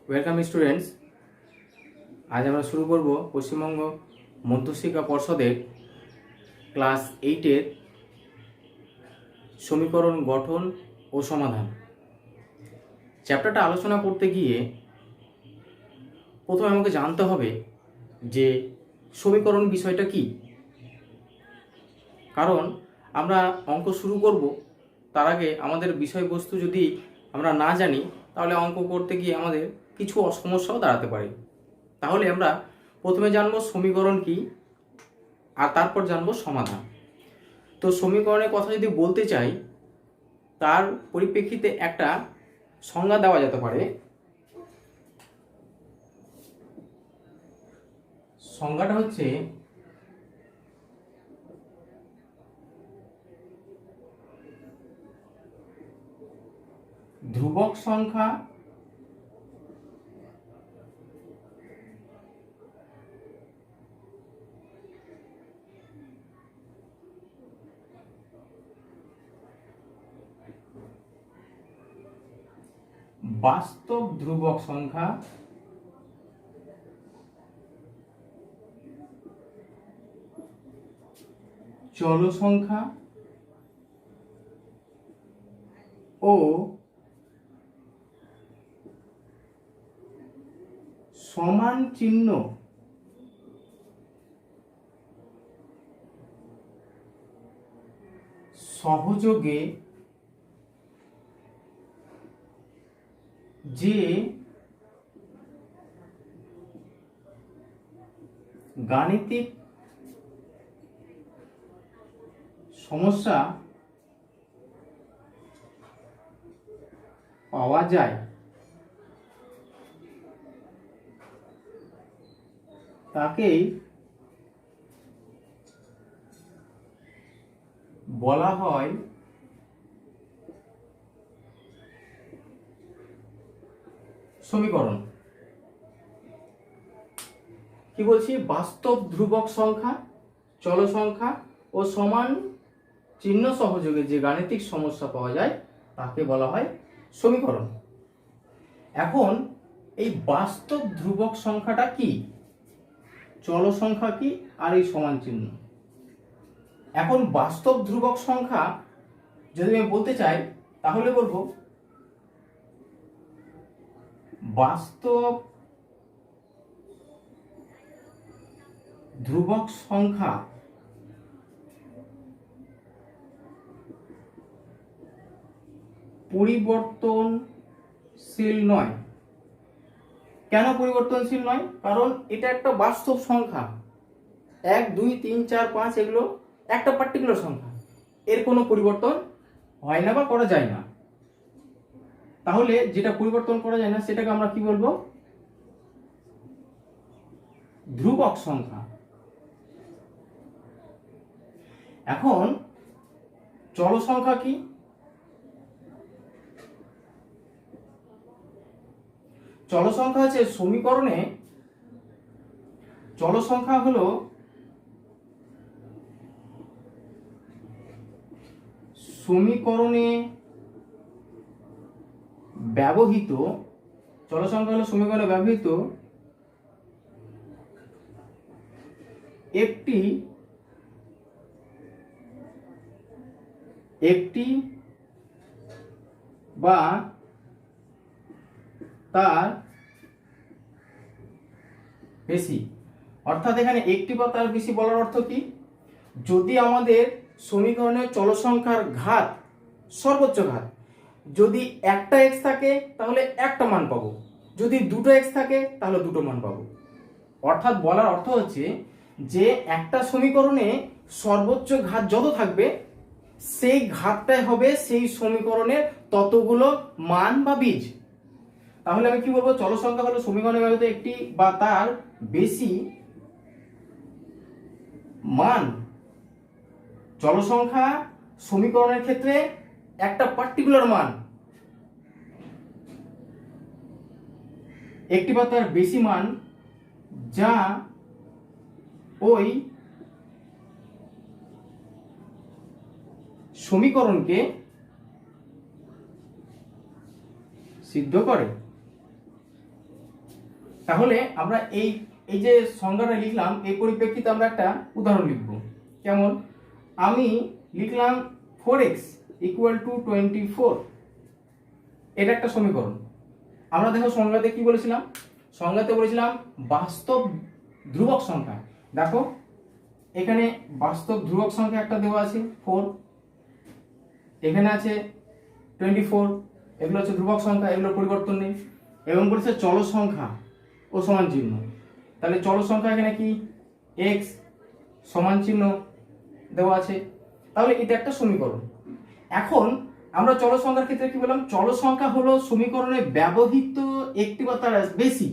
Welcome students. আজ আমরা শুরু করব পশ্চিমবঙ্গ মধ্যশিক্ষা পর্ষদের ক্লাস 8-এর সমীকরণ গঠন ও সমাধান চ্যাপ্টারটা আলোচনা করতে গিয়ে প্রথমে আমাকে জানতে হবে যে সমীকরণ বিষয়টা কি। কারণ আমরা অঙ্ক শুরু করব, তার আগে আমাদের বিষয়বস্তু যদি আমরা না জানি তাহলে অঙ্ক করতে গিয়ে আমাদের কিছু সমস্যাও দাঁড়াতে পারে। তাহলে আমরা প্রথমে জানবো সমীকরণ কি, আর তারপর জানবো সমাধান। তো সমীকরণের কথা যদি বলতে চাই, তার পরিপ্রেক্ষিতে একটা সংজ্ঞা দেওয়া যেতে পারে। সংজ্ঞাটা হচ্ছে ধ্রুবক সংখ্যা বাস্তব ধ্রুবক সংখ্যা চল সংখ্যা ও সমান চিহ্ন সহযোগে যে গাণিতিক সমস্যা পাওয়া যায় তাকেই বলা হয় সমীকরণ। কি বলছি? বাস্তব ধ্রুবক সংখ্যা, চল সংখ্যা ও সমান চিহ্ন সহযোগে যে গাণিতিক সমস্যা পাওয়া যায় তাকে বলা হয় সমীকরণ। এখন এই বাস্তব ধ্রুবক সংখ্যাটা কি, চল সংখ্যা কি, আর এই সমান চিহ্ন। এখন বাস্তব ধ্রুবক সংখ্যা যদি আমি বলতে চাই তাহলে বলবো বাস্তব ধ্রুবক সংখ্যা পরিবর্তনশীল নয়। কেন পরিবর্তনশীল নয়? কারণ এটা একটা বাস্তব সংখ্যা। 1, 2, 3, 4, 5 এগুলো একটা পার্টিকুলার সংখ্যা, এর কোনো পরিবর্তন হয় না বা করা যায় না। তাহলে যেটা পরিবর্তন করা যায় না সেটাকে আমরা কি বলবো? ধ্রুবক সংখ্যা। এখন চল সংখ্যা কি? চল সংখ্যা হচ্ছে সমীকরণে, চল সংখ্যা হলো সমীকরণে ব্যবহৃত, চল সংখ্যা হলো সমীকরণে ব্যবহৃত একটি বা তার বেশি। অর্থাৎ এখানে একটি বা তার বেশি বলার অর্থ কি? যদি আমাদের সমীকরণের চল সংখ্যার ঘাত, সর্বোচ্চ ঘাত, যদি একটা x থাকে তাহলে একটা মান পাবো, যদি দুটো x থাকে তাহলে দুটো মান পাবো। অর্থাৎ বলার অর্থ হচ্ছে যে একটা সমীকরণে সর্বোচ্চ ঘাত যত থাকবে সেই ঘাতটাই হবে সেই সমীকরণের ততগুলো মান বা বীজ। তাহলে আমি কি বলবো? চল সংখ্যা হলো সমীকরণে ব্যবহৃত একটি বা তার বেশি মান। চল সংখ্যা সমীকরণের ক্ষেত্রে একটা পার্টিকুলার মান, একটি বা তার বেশি মান, যা ওই সমীকরণকে সিদ্ধ করে। তাহলে আমরা এই এই যে সংজ্ঞাটা লিখলাম এই পরিপ্রেক্ষিতে আমরা একটা উদাহরণ লিখব। কেমন, আমি লিখলাম 4x ইকুয়াল টু 24। এটা একটা সমীকরণ। আমরা দেখো সংজ্ঞাতে কি বলেছিলাম, সংজ্ঞাতে বলেছিলাম বাস্তব ধ্রুবক সংখ্যা। দেখো এখানে বাস্তব ধ্রুবক সংখ্যা একটা দেওয়া আছে 4, এখানে আছে 24, এগুলো হচ্ছে ধ্রুবক সংখ্যা, এগুলোর পরিবর্তন নেই। এবং বলেছে চল সংখ্যা ও সমান চিহ্ন, তাহলে চল সংখ্যা এখানে কি x সমান চিহ্ন দেওয়া আছে, তাহলে এটা একটা সমীকরণ। এখন আমরা চল সংখ্যার ক্ষেত্রে কি বললাম, চল সংখ্যা হলো সমীকরণে ব্যবহৃত একটি বা তার বেশি,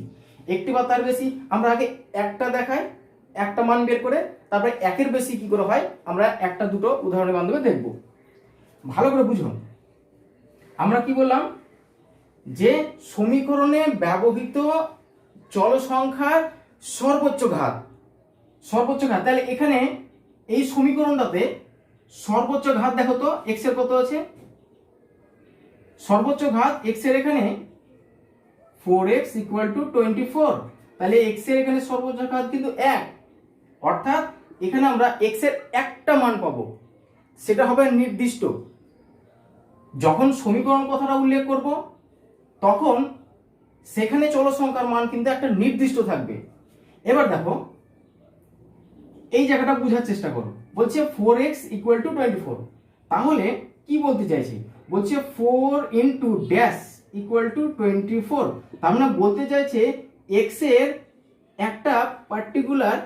একটি বা তার বেশি। আমরা আগে একটা দেখাই, একটা মান বের করে তারপরে একের বেশি কি করে হয় আমরা একটা দুটো উদাহরণের মাধ্যমে দেখব। ভালো করে বুঝুন, আমরা কি বললাম যে সমীকরণে ব্যবহৃত চল সংখ্যার সর্বোচ্চ ঘাত, সর্বোচ্চ ঘাত। তাহলে এখানে এই সমীকরণটাতে সর্বোচ্চ ঘাত দেখো তো x এর কত আছে, সর্বোচ্চ ঘাত x এর এখানে 4x ইকুয়াল টু 24। তাহলে x এর এখানে সর্বোচ্চ ঘাত কিন্তু 1, অর্থাৎ এখানে আমরা x এর একটা মান পাবো, সেটা হবে নির্দিষ্ট। যখন সমীকরণ কথাটা উল্লেখ করব তখন সেখানে চল সংখ্যার মান কিন্তু একটা নির্দিষ্ট থাকবে। এবার দেখো এই জায়গাটা বোঝার চেষ্টা করো, বলছে 4x ইকুয়াল টু 24। তাহলে কি বলতে চাইছি, বলছে 4 ইন্টু ড্যাশ ইকুয়াল টু 24। তার মানে বলতে চাইছে x এর একটা পার্টিকুলার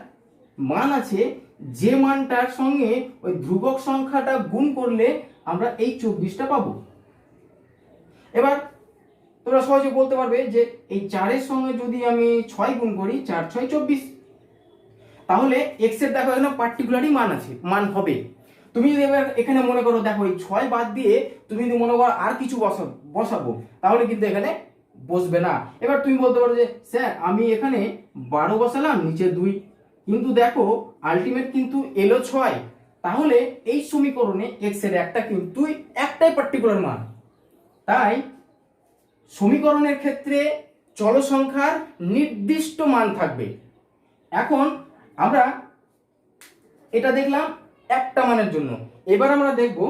মান আছে, যে মানটার সঙ্গে ওই ধ্রুবক সংখ্যাটা গুণ করলে আমরা এই 24টা পাবো। এবার তোমরা সহজে বলতে পারবে যে এই 4 এর সঙ্গে যদি আমি 6 গুণ করি, 4 6 24, তাহলে x এর দেখো এখানে পার্টিকুলারই মান আছে, মান হবে। তুমি যদি এবার এখানে মনে করো দেখো এই 6 বাদ দিয়ে তুমি যদি মনে করো আর কিছু বসাবো তাহলে কিন্তু এখানে বসবে না। এবার তুমি বলতে পারো যে স্যার আমি এখানে 12 বসালাম, নিচে 2, কিন্তু দেখো আলটিমেট কিন্তু এলো 6। তাহলে এই সমীকরণে x এর একটা কিন্তু একটাই পার্টিকুলার মান। তাই সমীকরণের ক্ষেত্রে চল সংখ্যার নির্দিষ্ট মান থাকবে। এখন আমরা এটা দেখলাম একটা মানের জন্য, এবার আমরা দেখব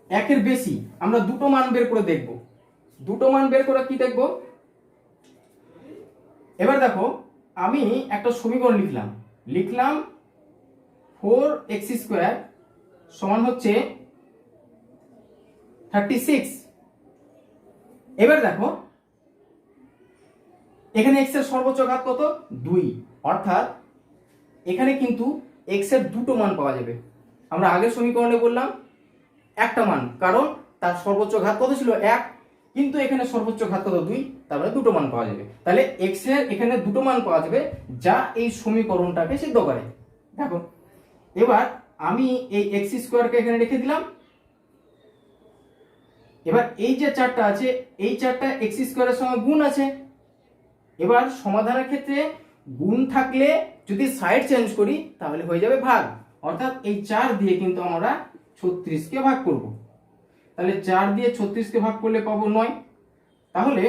একের বেশি, আমরা দুটো মান বের করে দেখব। দুটো মান বের করে কি দেখব, এবার দেখো আমি একটা সমীকরণ লিখলাম 4x স্কোয়ার সমান হচ্ছে 36। এবার দেখো এখানে x এর সর্বোচ্চ ঘাত কত 2, অর্থাৎ এখানে কিন্তু x এর দুটো মান পাওয়া যাবে। আমরা আগের সমীকরণে বললাম একটা মান, কারণ তার সর্বোচ্চ ঘাত কত ছিল 1, কিন্তু এখানে সর্বোচ্চ ঘাত কত 2, তারপরে দুটো মান পাওয়া যাবে। তাহলে x এর এখানে দুটো মান পাওয়া যাবে যা এই সমীকরণটাকে সিদ্ধ করে। দেখো এবার আমি এই x স্কোয়ারকে এখানে রেখে দিলাম। এবার এই যে চারটা আছে এই চারটা x স্কোয়ারের সঙ্গে গুণ আছে। এবার সমাধানের ক্ষেত্রে গুণ থাকলে যদি সাইড চেঞ্জ করি তাহলে হয়ে যাবে ভাগ, অর্থাৎ এই 4 দিয়ে কিন্তু আমরা 36 কে ভাগ করব। তাহলে 4 দিয়ে 36 কে ভাগ করলে পাবো 9। তাহলে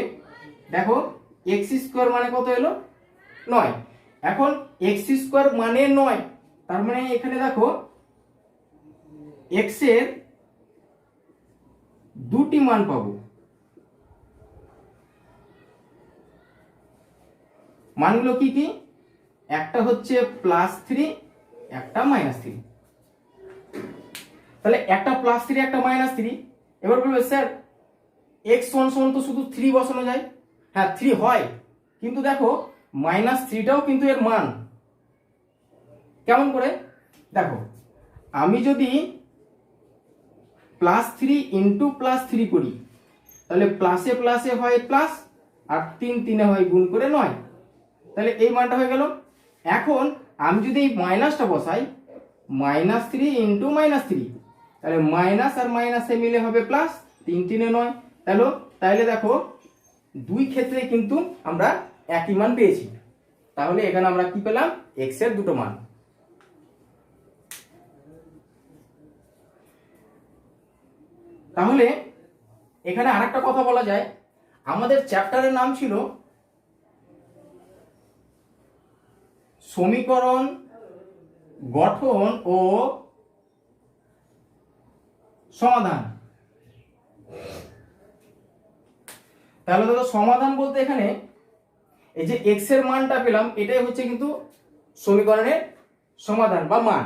দেখো x স্কোয়ার মানে কত এলো 9। এখন x স্কোয়ার মানে 9, তার মানে এখানে দেখো x এর দুটি মান পাবো। মানগুলো কি কি, একটা হচ্ছে +3, একটা -3। তাহলে একটা +3 একটা -3। এবার বলবে স্যার x সমান তো শুধু 3 বসানো যায়। হ্যাঁ 3 হয়, কিন্তু দেখো -3টাও কিন্তু এর মান। কেমন করে দেখো, আমি যদি +3 ইন্টু +3 করি তাহলে প্লাসে প্লাসে হয় প্লাস, আর 3 3 হয় গুণ করে 9, তাহলে এই মানটা হয়ে গেল। এখন আমি যদি এই মাইনাসটা বসাই -3 ইন্টু -3, তাহলে মাইনাস আর মাইনাসে মিলে হবে প্লাস, 3 3 9। তাহলে দেখো দুই ক্ষেত্রে কিন্তু আমরা একই মান পেয়েছি। তাহলে এখানে আমরা কি পেলাম, x এর দুটো মান। তাহলে এখানে আরেকটা কথা বলা যায়, আমাদের চ্যাপ্টারের নাম ছিল সমীকরণ গঠন ও সমাধান। তাহলে দেখো সমাধান বলতে এখানে এই যে x এর মানটা পেলাম, এটাই হচ্ছে কিন্তু সমীকরণের সমাধান বা মান।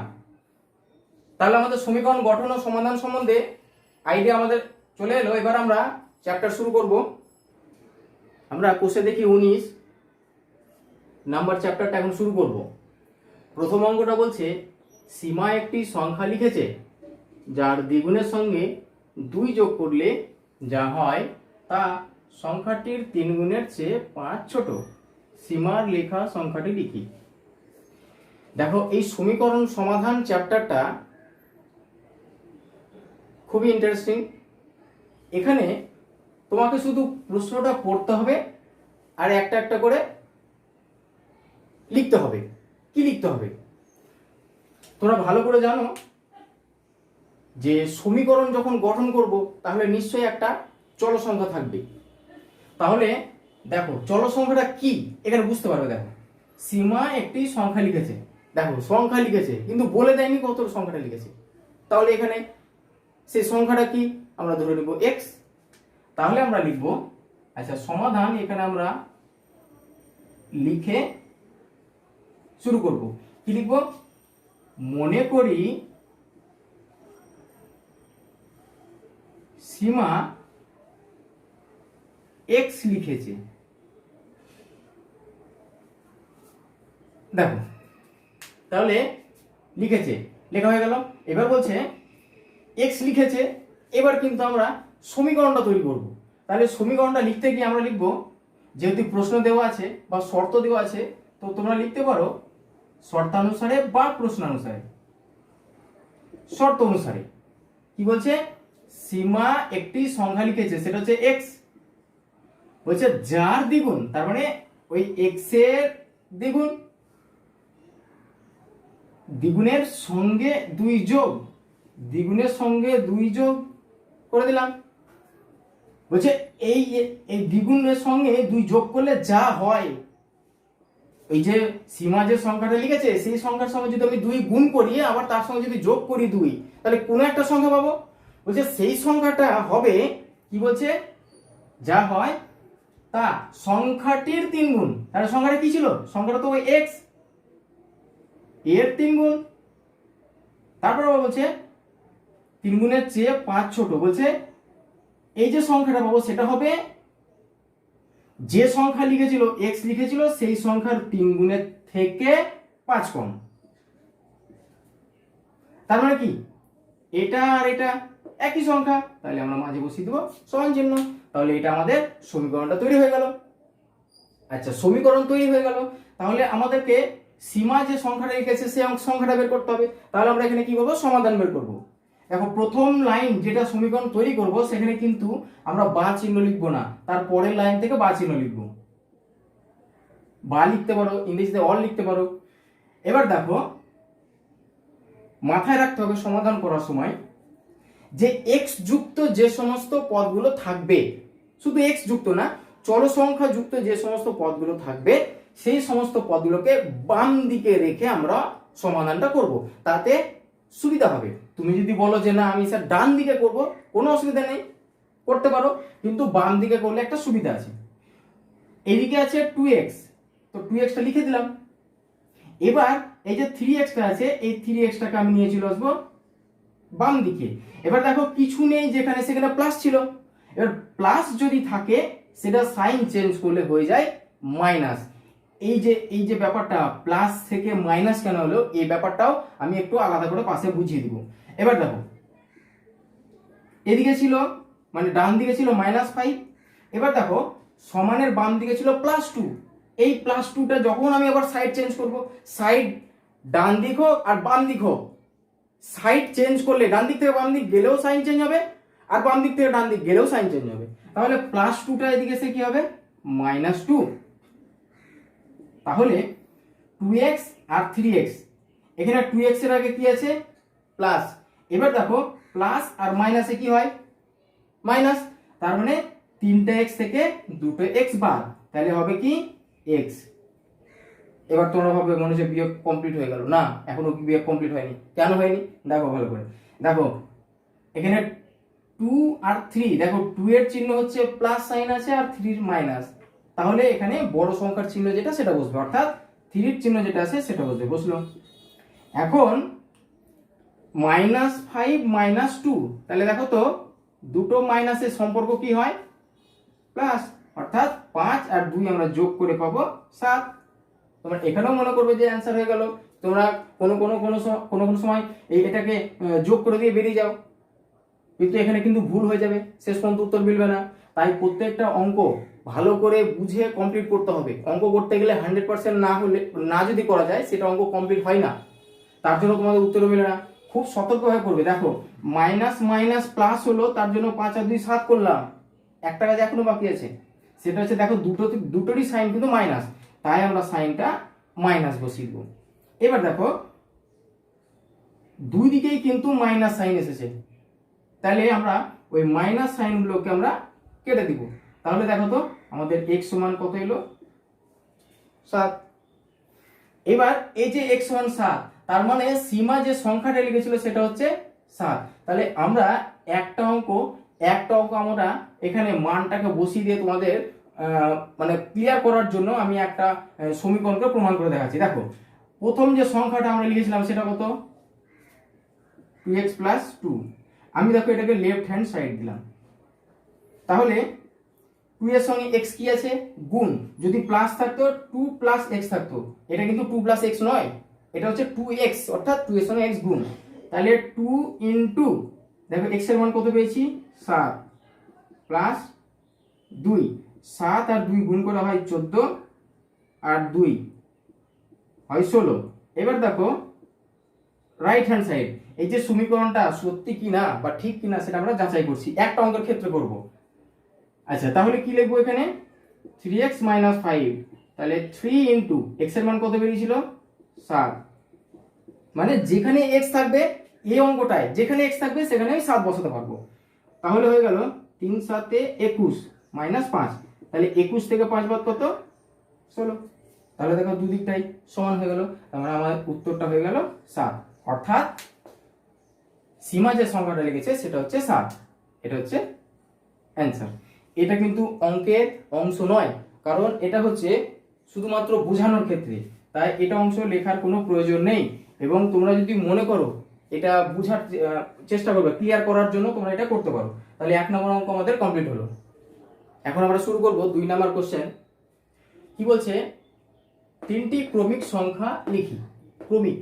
তাহলে আমাদের সমীকরণ গঠন ও সমাধান সম্বন্ধে আইডিয়া আমাদের চলে এলো। এবার আমরা চ্যাপ্টার শুরু করব। আমরা কোষে দেখি 19 নাম্বার চ্যাপ্টারটা এখন শুরু করব। প্রথম অঙ্কটা বলছে সীমা একটি সংখ্যা লিখেছে যার দ্বিগুণের সঙ্গে 2 যোগ করলে যা হয় তা সংখ্যাটির 3 গুণের চেয়ে 5 ছোট। সীমার লেখা সংখ্যাটি লিখি। দেখো এই সমীকরণ সমাধান চ্যাপ্টারটা খুবই ইন্টারেস্টিং। এখানে তোমাকে শুধু প্রশ্নটা পড়তে হবে আর একটা একটা করে লিখতে হবে। কি লিখতে হবে তোমরা ভালো করে জানো যে সমীকরণ যখন গঠন করব তাহলে নিশ্চয়ই একটা চল সংখ্যা থাকবে। তাহলে দেখো চল সংখ্যাটা কি এখানে বুঝতে পারবে। দেখো সীমা একটি সংখ্যা লিখেছে, দেখো সংখ্যা লিখেছে কিন্তু বলে দেয়নি কত সংখ্যাটা লিখেছে। তাহলে এখানে সেই সংখ্যাটা কি আমরা ধরে নেব x। তাহলে আমরা লিখব, আচ্ছা সমাধান এখানে আমরা লিখে শুরু করব। কি লিখব? মনে করি সীমা x লিখেছে। দেখো তাহলে লিখেছে, লেখা হয়ে গেল। এবার বলছে x লিখেছে, এবার কিন্তু আমরা সমীকরণটা তৈরি করব। তাহলে সমীকরণটা লিখতে গিয়ে আমরা লিখব, যেহেতু প্রশ্ন দেওয়া আছে বা শর্ত দেওয়া আছে তো তোমরা লিখতে পারো শর্তানুসারে বা প্রশ্নানুসারে। শর্ত অনুসারে কি বলছে? সীমা একটি সংখ্যা লিখেছে, সেটা হচ্ছে x। বলছে যার দ্বিগুণ, তার মানে ওই x এর দ্বিগুণ, দ্বিগুণের সঙ্গে 2 যোগ, দ্বিগুণের সঙ্গে 2 যোগ করে দিলাম। বলছে এই দ্বিগুণের সঙ্গে 2 যোগ করলে যা হয়, এই যে সীমা যে সংখ্যাটা লিখেছে সেই সংখ্যার সঙ্গে যদি আমি 2 গুণ করি আবার তার সঙ্গে যদি যোগ করি 2, তাহলে কোন একটা সংখ্যা পাবো। বলছে সেই সংখ্যাটা হবে কি বলছে, যা হয় তা সংখ্যাটির 3 গুণ। তাহলে সংখ্যাটা কি ছিল? সংখ্যাটা তো ওই x এর 3 গুণ। তারপর বলছে 3 গুণের চেয়ে 5 ছোট। বলছে এই যে সংখ্যাটা পাবো সেটা হবে যে সংখ্যা লিখেছিল x লিখেছিল সেই সংখ্যার 3 গুণের থেকে 5 কম। তার মানে কি এটা আর এটা একই সংখ্যা, তাহলে আমরা মাঝে বসিয়ে দেবো সমান চিহ্ন। তাহলে এটা আমাদের সমীকরণটা তৈরি হয়ে গেল। আচ্ছা সমীকরণ তৈরি হয়ে গেল, তাহলে আমাদেরকে সীমা যে সংখ্যাটা লিখেছে সেই সংখ্যাটা বের করতে হবে। তাহলে আমরা এখানে কি করবো? সমাধান বের করব। দেখো প্রথম লাইন যেটা সমীকরণ তৈরি করব সেখানে কিন্তু আমরা বা চিহ্ন লিখবো না, তার পরের লাইন থেকে বা চিহ্ন লিখবো। বা লিখতে পারো, ইংরেজিতে অল লিখতে পারো। এবার দেখো মাথায় রাখতে হবে সমাধান করার সময় যে x যুক্ত যে সমস্ত পদগুলো থাকবে, শুধু x যুক্ত না, চল সংখ্যা যুক্ত যে সমস্ত পদগুলো থাকবে সেই সমস্ত পদগুলোকে বাম দিকে রেখে আমরা সমাধানটা করব, তাতে সুবিধা হবে। তুমি যদি বলো যে না আমি স্যার ডান দিকে করব, কোনো অসুবিধা নেই, করতে পারো, কিন্তু বাম দিকে করলে একটা সুবিধা আছে। এদিকে আছে 2x, তো 2x টা লিখে দিলাম। এবার এই যে 3x টা আছে, এই 3x টাকে আমি নিয়ে চলে আসবো বাম দিকে। এবার দেখো কিছু নেই যেখানে, সেখানে প্লাস ছিল। এবার প্লাস যদি থাকে সেটা সাইন চেঞ্জ করলে হয়ে যায় মাইনাস। এই যে ব্যাপারটা প্লাস থেকে মাইনাস কেন হলো এই ব্যাপারটাও আমি একটু আলাদা করে পাশে বুঝিয়ে দিব। এবার দেখো এদিকে ছিল মানে ডান দিকে ছিল -5, এবার দেখো সমানের বাম দিকে ছিল +2। এই +2টা যখন আমি আবার সাইড চেঞ্জ করব, সাইড ডান দিক হোক আর বাম দিক হোক, সাইড চেঞ্জ করলে ডান দিক থেকে বাম দিক গেলেও সাইন চেঞ্জ হবে আর বাম দিক থেকে ডান দিক গেলেও সাইন চেঞ্জ হবে। তাহলে +2টা এদিকে এসে কি হবে? -2। তাহলে 2x আর 3x, এখানে 2x এর আগে কি আছে? প্লাস। এবার দেখো প্লাস আর মাইনাসে কি হয়? মাইনাস। তার মানে 3টা x থেকে 2টো x বাদ, তাহলে হবে কি x। এবার তোমরা ভাববে মনে হচ্ছে বিয়োগ কমপ্লিট হয়ে গেল, না এখনো বিয়োগ কমপ্লিট হয়নি। কেন হয়নি দেখো ভালো করে, দেখো এখানে 2 আর 3, দেখো 2 এর চিহ্ন হচ্ছে প্লাস সাইন আছে আর 3 এর মাইনাস, তাহলে এখানে বড় সংখ্যার চিহ্ন যেটা সেটা বসবে, অর্থাৎ 3 এর চিহ্ন যেটা আছে সেটা বসবে, বসলো। এখন -5 - 2, তাহলে দেখো তো দুটো মাইনাসের সম্পর্ক কি হয়, প্লাস, অর্থাৎ 5 আর 2 আমরা যোগ করে পাবো 7। তোমরা এখানেও মনে করবে যে অ্যান্সার হয়ে গেল, তোমরা কোনো সময় এটাকে যোগ করে দিয়ে বেরিয়ে যাও, কিন্তু এখানে কিন্তু ভুল হয়ে যাবে, শেষ পর্যন্ত উত্তর মিলবে না। তাই প্রত্যেকটা অঙ্ক ভালো করে বুঝে কমপ্লিট করতে হবে। অঙ্ক করতে গেলে 100% না যদি করা যায় সেটা অঙ্ক কমপ্লিট হয় না, তার জন্য তোমাদের উত্তরও মিলে না। খুব সতর্কভাবে করবে। দেখো মাইনাস মাইনাস প্লাস হলো, তার জন্য 5 আর 2 7 করলাম, একটা কাজ এখনো বাকি আছে, সেটা হচ্ছে দেখো দুটোরই সাইন কিন্তু মাইনাস, তাই আমরা সাইনটা মাইনাস বসিয়ে দেবো। এবার দেখো দুই দিকেই কিন্তু মাইনাস সাইন এসেছে, তাহলে আমরা ওই মাইনাস সাইনগুলোকে আমরা কেটে দিব। তাহলে দেখো তো আমাদের x সমান কত এলো, 7। এবার এই যে x সমান 7, তার মানে সীমা যে সংখ্যাটা লিখেছিল সেটা হচ্ছে 7। তাহলে আমরা একটা অঙ্ক আমরা এখানে মানটাকে বসিয়ে দিয়ে তোমাদের মানে ক্লিয়ার করার জন্য আমি একটা সমীকরণকে প্রমাণ করে দেখাচ্ছি। দেখো প্রথম যে সংখ্যাটা আমরা লিখেছিলাম সেটা কত, 2x + 2। আমি দেখো এটাকে লেফট হ্যান্ড সাইড দিলাম, তাহলে 2 এর সঙ্গে x কি আছে, গুণ। যদি প্লাস থাকতো 2 + x থাকতো, এটা কিন্তু 2 + x নয়, এটা হচ্ছে 2x, অর্থাৎ 2 এর সঙ্গে x গুণ। তাহলে 2 * দেখো x এর মান কত পেয়েছি, 7 প্লাস 2, 7 আর 2 গুণ করে হয় 14 আর 2 হয় 16। এবার দেখো রাইট হ্যান্ড সাইড, এই যে সমীকরণটা সত্যি কিনা বা ঠিক কিনা সেটা আমরা যাচাই করছি, একটা অঙ্কের ক্ষেত্রে করব। আচ্ছা তাহলে কি লিখবো এখানে, 3x - 5, তাহলে 3 * x এর মান কত বেরিয়েছিল, 7। মানে যেখানে x থাকবে এই অঙ্কটায় যেখানে x থাকবে সেখানে আমি 7 বসাতে পারবো। তাহলে হয়ে গেল 3 × 7 = 21 - 5, তাহলে 21 থেকে 5 বাদ কত, 16। তাহলে দেখো দুদিকটাই সমান হয়ে গেল, তার মানে আমার উত্তরটা হয়ে গেল 7, অর্থাৎ সীমা যে সংখ্যাটা লিখেছে সেটা হচ্ছে 7, এটা হচ্ছে অ্যান্সার। এটা কিন্তু অঙ্কের অংশ নয়, কারণ এটা হচ্ছে শুধুমাত্র বোঝানোর ক্ষেত্রে, তাই এটা অংশ লেখার কোনো প্রয়োজন নেই। এবং তোমরা যদি মনে করো এটা বোঝার চেষ্টা করবে, ক্লিয়ার করার জন্য তোমরা এটা করতে পারো। তাহলে 1 নম্বর অঙ্ক আমাদের কমপ্লিট হলো। এখন আমরা শুরু করব 2 নম্বর কোশ্চেন। কি বলছে, 3টি ক্রমিক সংখ্যা লিখি। ক্রমিক,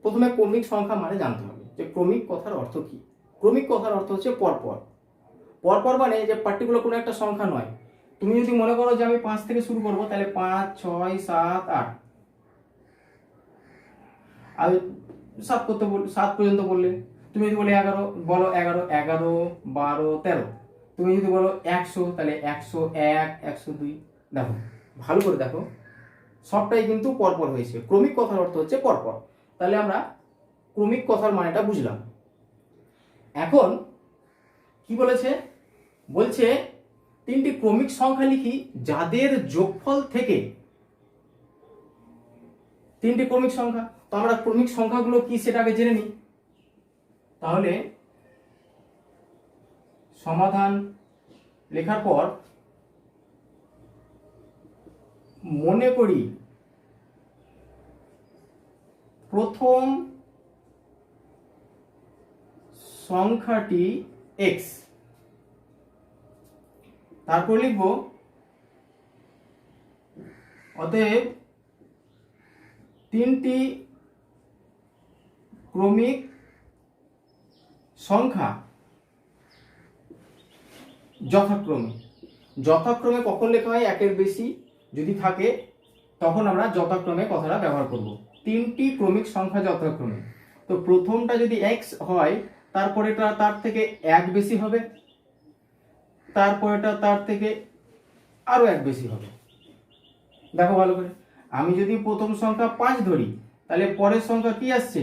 প্রথমে ক্রমিক সংখ্যা মানে জানতে হবে যে ক্রমিক কথার অর্থ কি। ক্রমিক কথার অর্থ হচ্ছে পরপর। পরপর মানে যে পার্টিকুলার কোনো একটা সংখ্যা নয়। তুমি যদি মনে করো যে আমি 5 থেকে শুরু করব, তাহলে 5 6 7 8, আর 7 পর্যন্ত বললে। তুমি যদি বলে 11, বলো 11 11 12 13। তুমি যদি বলো 100, তাহলে 101 102। দেখো ভালো করে দেখো, সবটাই কিন্তু পরপর হয়েছে। ক্রমিক কথার অর্থ হচ্ছে পরপর। তাহলে আমরা ক্রমিক কথার মানেটা বুঝলাম। এখন কি বলেছে, বলছে 3টি ক্রমিক সংখ্যা লিখি যাদের যোগফল থেকে 3টি ক্রমিক সংখ্যা। তো আমরা ক্রমিক সংখ্যাগুলো কি সেটা আগে জেনে নিই। তাহলে সমাধান লেখার পর মনে করি প্রথম সংখ্যাটি x, তারপর লিখব অতএব 3টি ক্রমিক সংখ্যা যথাক্রমে কখন লেখা হয়, একের বেশি যদি থাকে তখন আমরা যথাক্রমে কথাটা ব্যবহার করব। 3টি ক্রমিক সংখ্যা যথাক্রমে। তো প্রথমটা যদি x হয়, তারপরেটা তার থেকে 1 বেশি হবে, তারপরেটা তার থেকে আরো 1 বেশি হবে। দেখো ভালো করে, আমি যদি প্রথম সংখ্যা 5 ধরি, তাহলে পরের সংখ্যা কি আসছে,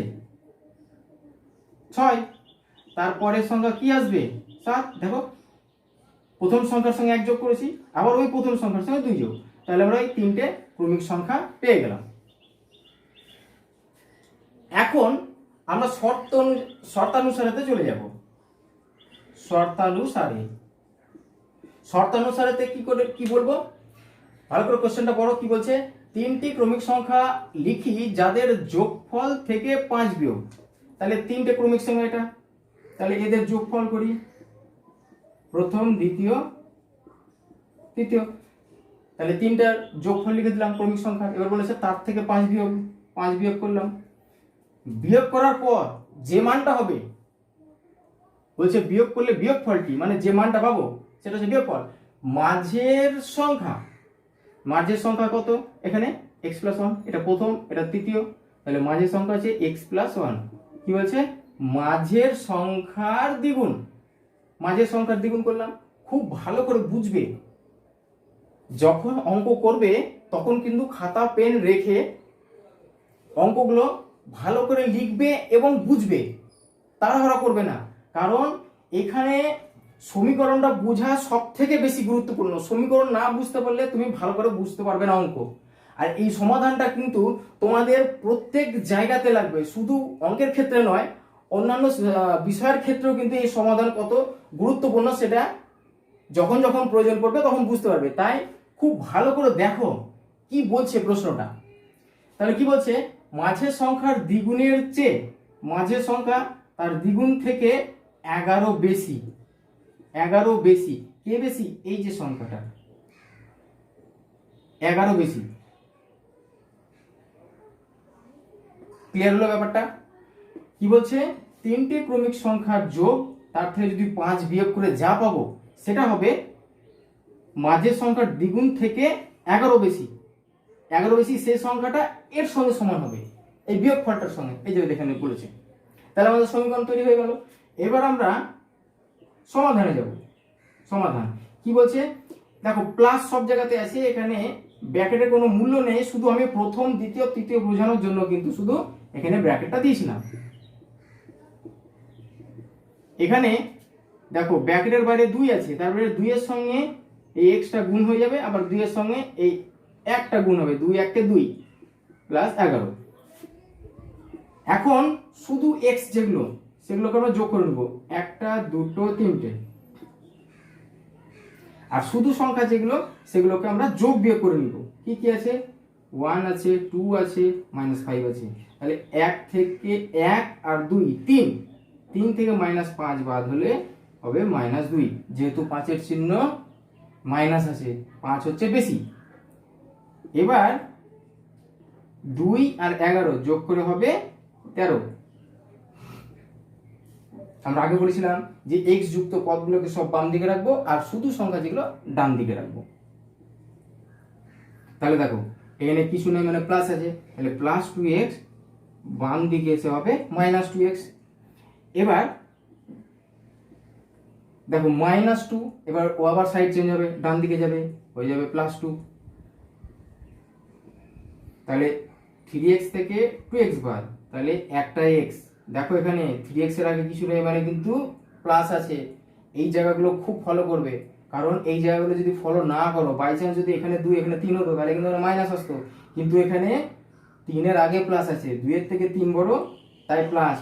6, তারপরের সংখ্যা কি আসবে, 7। দেখো প্রথম সংখ্যার সঙ্গে 1 যোগ করেছি, আবার ওই প্রথম সংখ্যার সঙ্গে 2 যোগ, তাহলে আমরা এই 3টে ক্রমিক সংখ্যা পেয়ে গেলাম। এখন আমরা শর্তানুসারেতে চলে যাব। শর্তানুসারেতে কি বলবো, ভালো করে কোশ্চেনটা পড়ো। কি বলছে, 3টি ক্রমিক সংখ্যা লিখি যাদের যোগফল থেকে 5 বিয়োগ। তাহলে 3টে ক্রমিক সংখ্যা এটা, তাহলে এদের যোগফল করি, প্রথম, দ্বিতীয়, তৃতীয়। তাহলে 3টার যোগফল লিখে দিলাম ক্রমিক সংখ্যা। এবার বলেছে তার থেকে 5 বিয়োগ করলাম। বিয়োগ করার পর যে মানটা হবে, বলছে বিয়োগ করলে বিয়োগফলটি মানে যে মানটা পাবো সেটা হচ্ছে বিয়োগফল। মাঝের সংখ্যা কত, এখানে x + 1, এটা প্রথম, এটা তৃতীয়, তাহলে মাঝের সংখ্যা আছে x + 1। কি বলছে, মাঝের সংখ্যার দ্বিগুণ করলাম। খুব ভালো করে বুঝবে, যখন অঙ্ক করবে তখন কিন্তু খাতা পেন রেখে অঙ্কগুলো ভালো করে লিখবে এবং বুঝবে, তাড়াহুড়া করবে না। কারণ এখানে সমীকরণটা বোঝা সব থেকে বেশি গুরুত্বপূর্ণ। সমীকরণ না বুঝতে পারলে তুমি ভালো করে বুঝতে পারবে না অঙ্ক। আর এই সমাধানটা কিন্তু তোমাদের প্রত্যেক জায়গাতে লাগবে, শুধু অঙ্কের ক্ষেত্রে নয়, অন্যান্য বিষয়ের ক্ষেত্রেও কিন্তু এই সমাধান কত গুরুত্বপূর্ণ সেটা যখন যখন প্রয়োজন পড়বে তখন বুঝতে পারবে। তাই খুব ভালো করে দেখো কি বলছে প্রশ্নটা। তাহলে কি বলছে, মাঝের সংখ্যার দ্বিগুণের চেয়ে মাঝের সংখ্যা তার দ্বিগুণ থেকে 11 বেশি। কে বেশি, এই যে সংখ্যাটা 11 বেশি। ক্লিয়ার হলো ব্যাপারটা? কি বলছে, 3টে ক্রমিক সংখ্যার যোগ, তার থেকে যদি 5 বিয়োগ করে যা পাবো সেটা হবে মাঝের সংখ্যার দ্বিগুণ থেকে 11 বেশি। সেই সংখ্যাটা এর সঙ্গে সমান হবে, এই বিয়োগফলটার সঙ্গে। এই যে এখানে বলেছে। তাহলে আমাদের সমীকরণ তৈরি হয়ে গেল। এবার আমরা সমাধানে যাব। সমাধান কি বলছে, দেখো প্লাস সব জায়গাতে আছে, এখানে ব্র্যাকেটের কোনো মূল্য নেই, শুধু আমি প্রথম, দ্বিতীয়, তৃতীয় বোঝানোর জন্য কিন্তু শুধু এখানে ব্র্যাকেটটা দিয়েছিলাম। এখানে দেখো ব্র্যাকেটের বাইরে 2 আছে, তারপরে 2 এর সঙ্গে এই এক্সটা গুণ হয়ে যাবে, আবার 2 এর সঙ্গে এই একটা গুণ হবে, 2 1 2 প্লাস 11। এখন শুধু এক্স সেগুলোকে আমরা যোগ করে নেব, 1 2 3টে। আর শুধু সংখ্যা সেগুলোকে আমরা যোগ বিয়োগ করে নিব। কি আছে, 1 আছে, 2 আছে, -5 আছে। তাহলে 1 থেকে 1 আর 2 3 থেকে -5 বাদ হলে হবে -2। যেহেতু 5-এর চিহ্ন মাইনাস আছে, 5 হচ্ছে বেশি। এবার 2 আর 11 যোগ করে হবে 13। আমরা আগে বলেছিলাম যে x যুক্ত পদগুলোকে সব বাম দিকে রাখবো আর শুধু সংখ্যা যেগুলো ডান দিকে রাখবো। তাহলে দেখো এখানে কিছু নেই মানে প্লাস আছে, তাহলে +2x বাম দিকে এসে হবে -2x। এবার দেখো -2, এবার ও আবার সাইড চেঞ্জ হবে, ডান দিকে যাবে, হয়ে যাবে +2। তাহলে 3x থেকে 2x বাদ, তাহলে একটা x। দেখো এখানে 3x এর আগে কিছু নেই মানে কিন্তু প্লাস আছে। এই জায়গাগুলো খুব ফলো করবে, কারণ এই জায়গাগুলো যদি ফলো না করো, বাই চান্স যদি এখানে 2 এখানে 3 হতো তাহলে কিন্তু মাইনাস আসতো, কিন্তু এখানে 3 এর আগে প্লাস আছে, 2 এর থেকে 3 বড়, তাই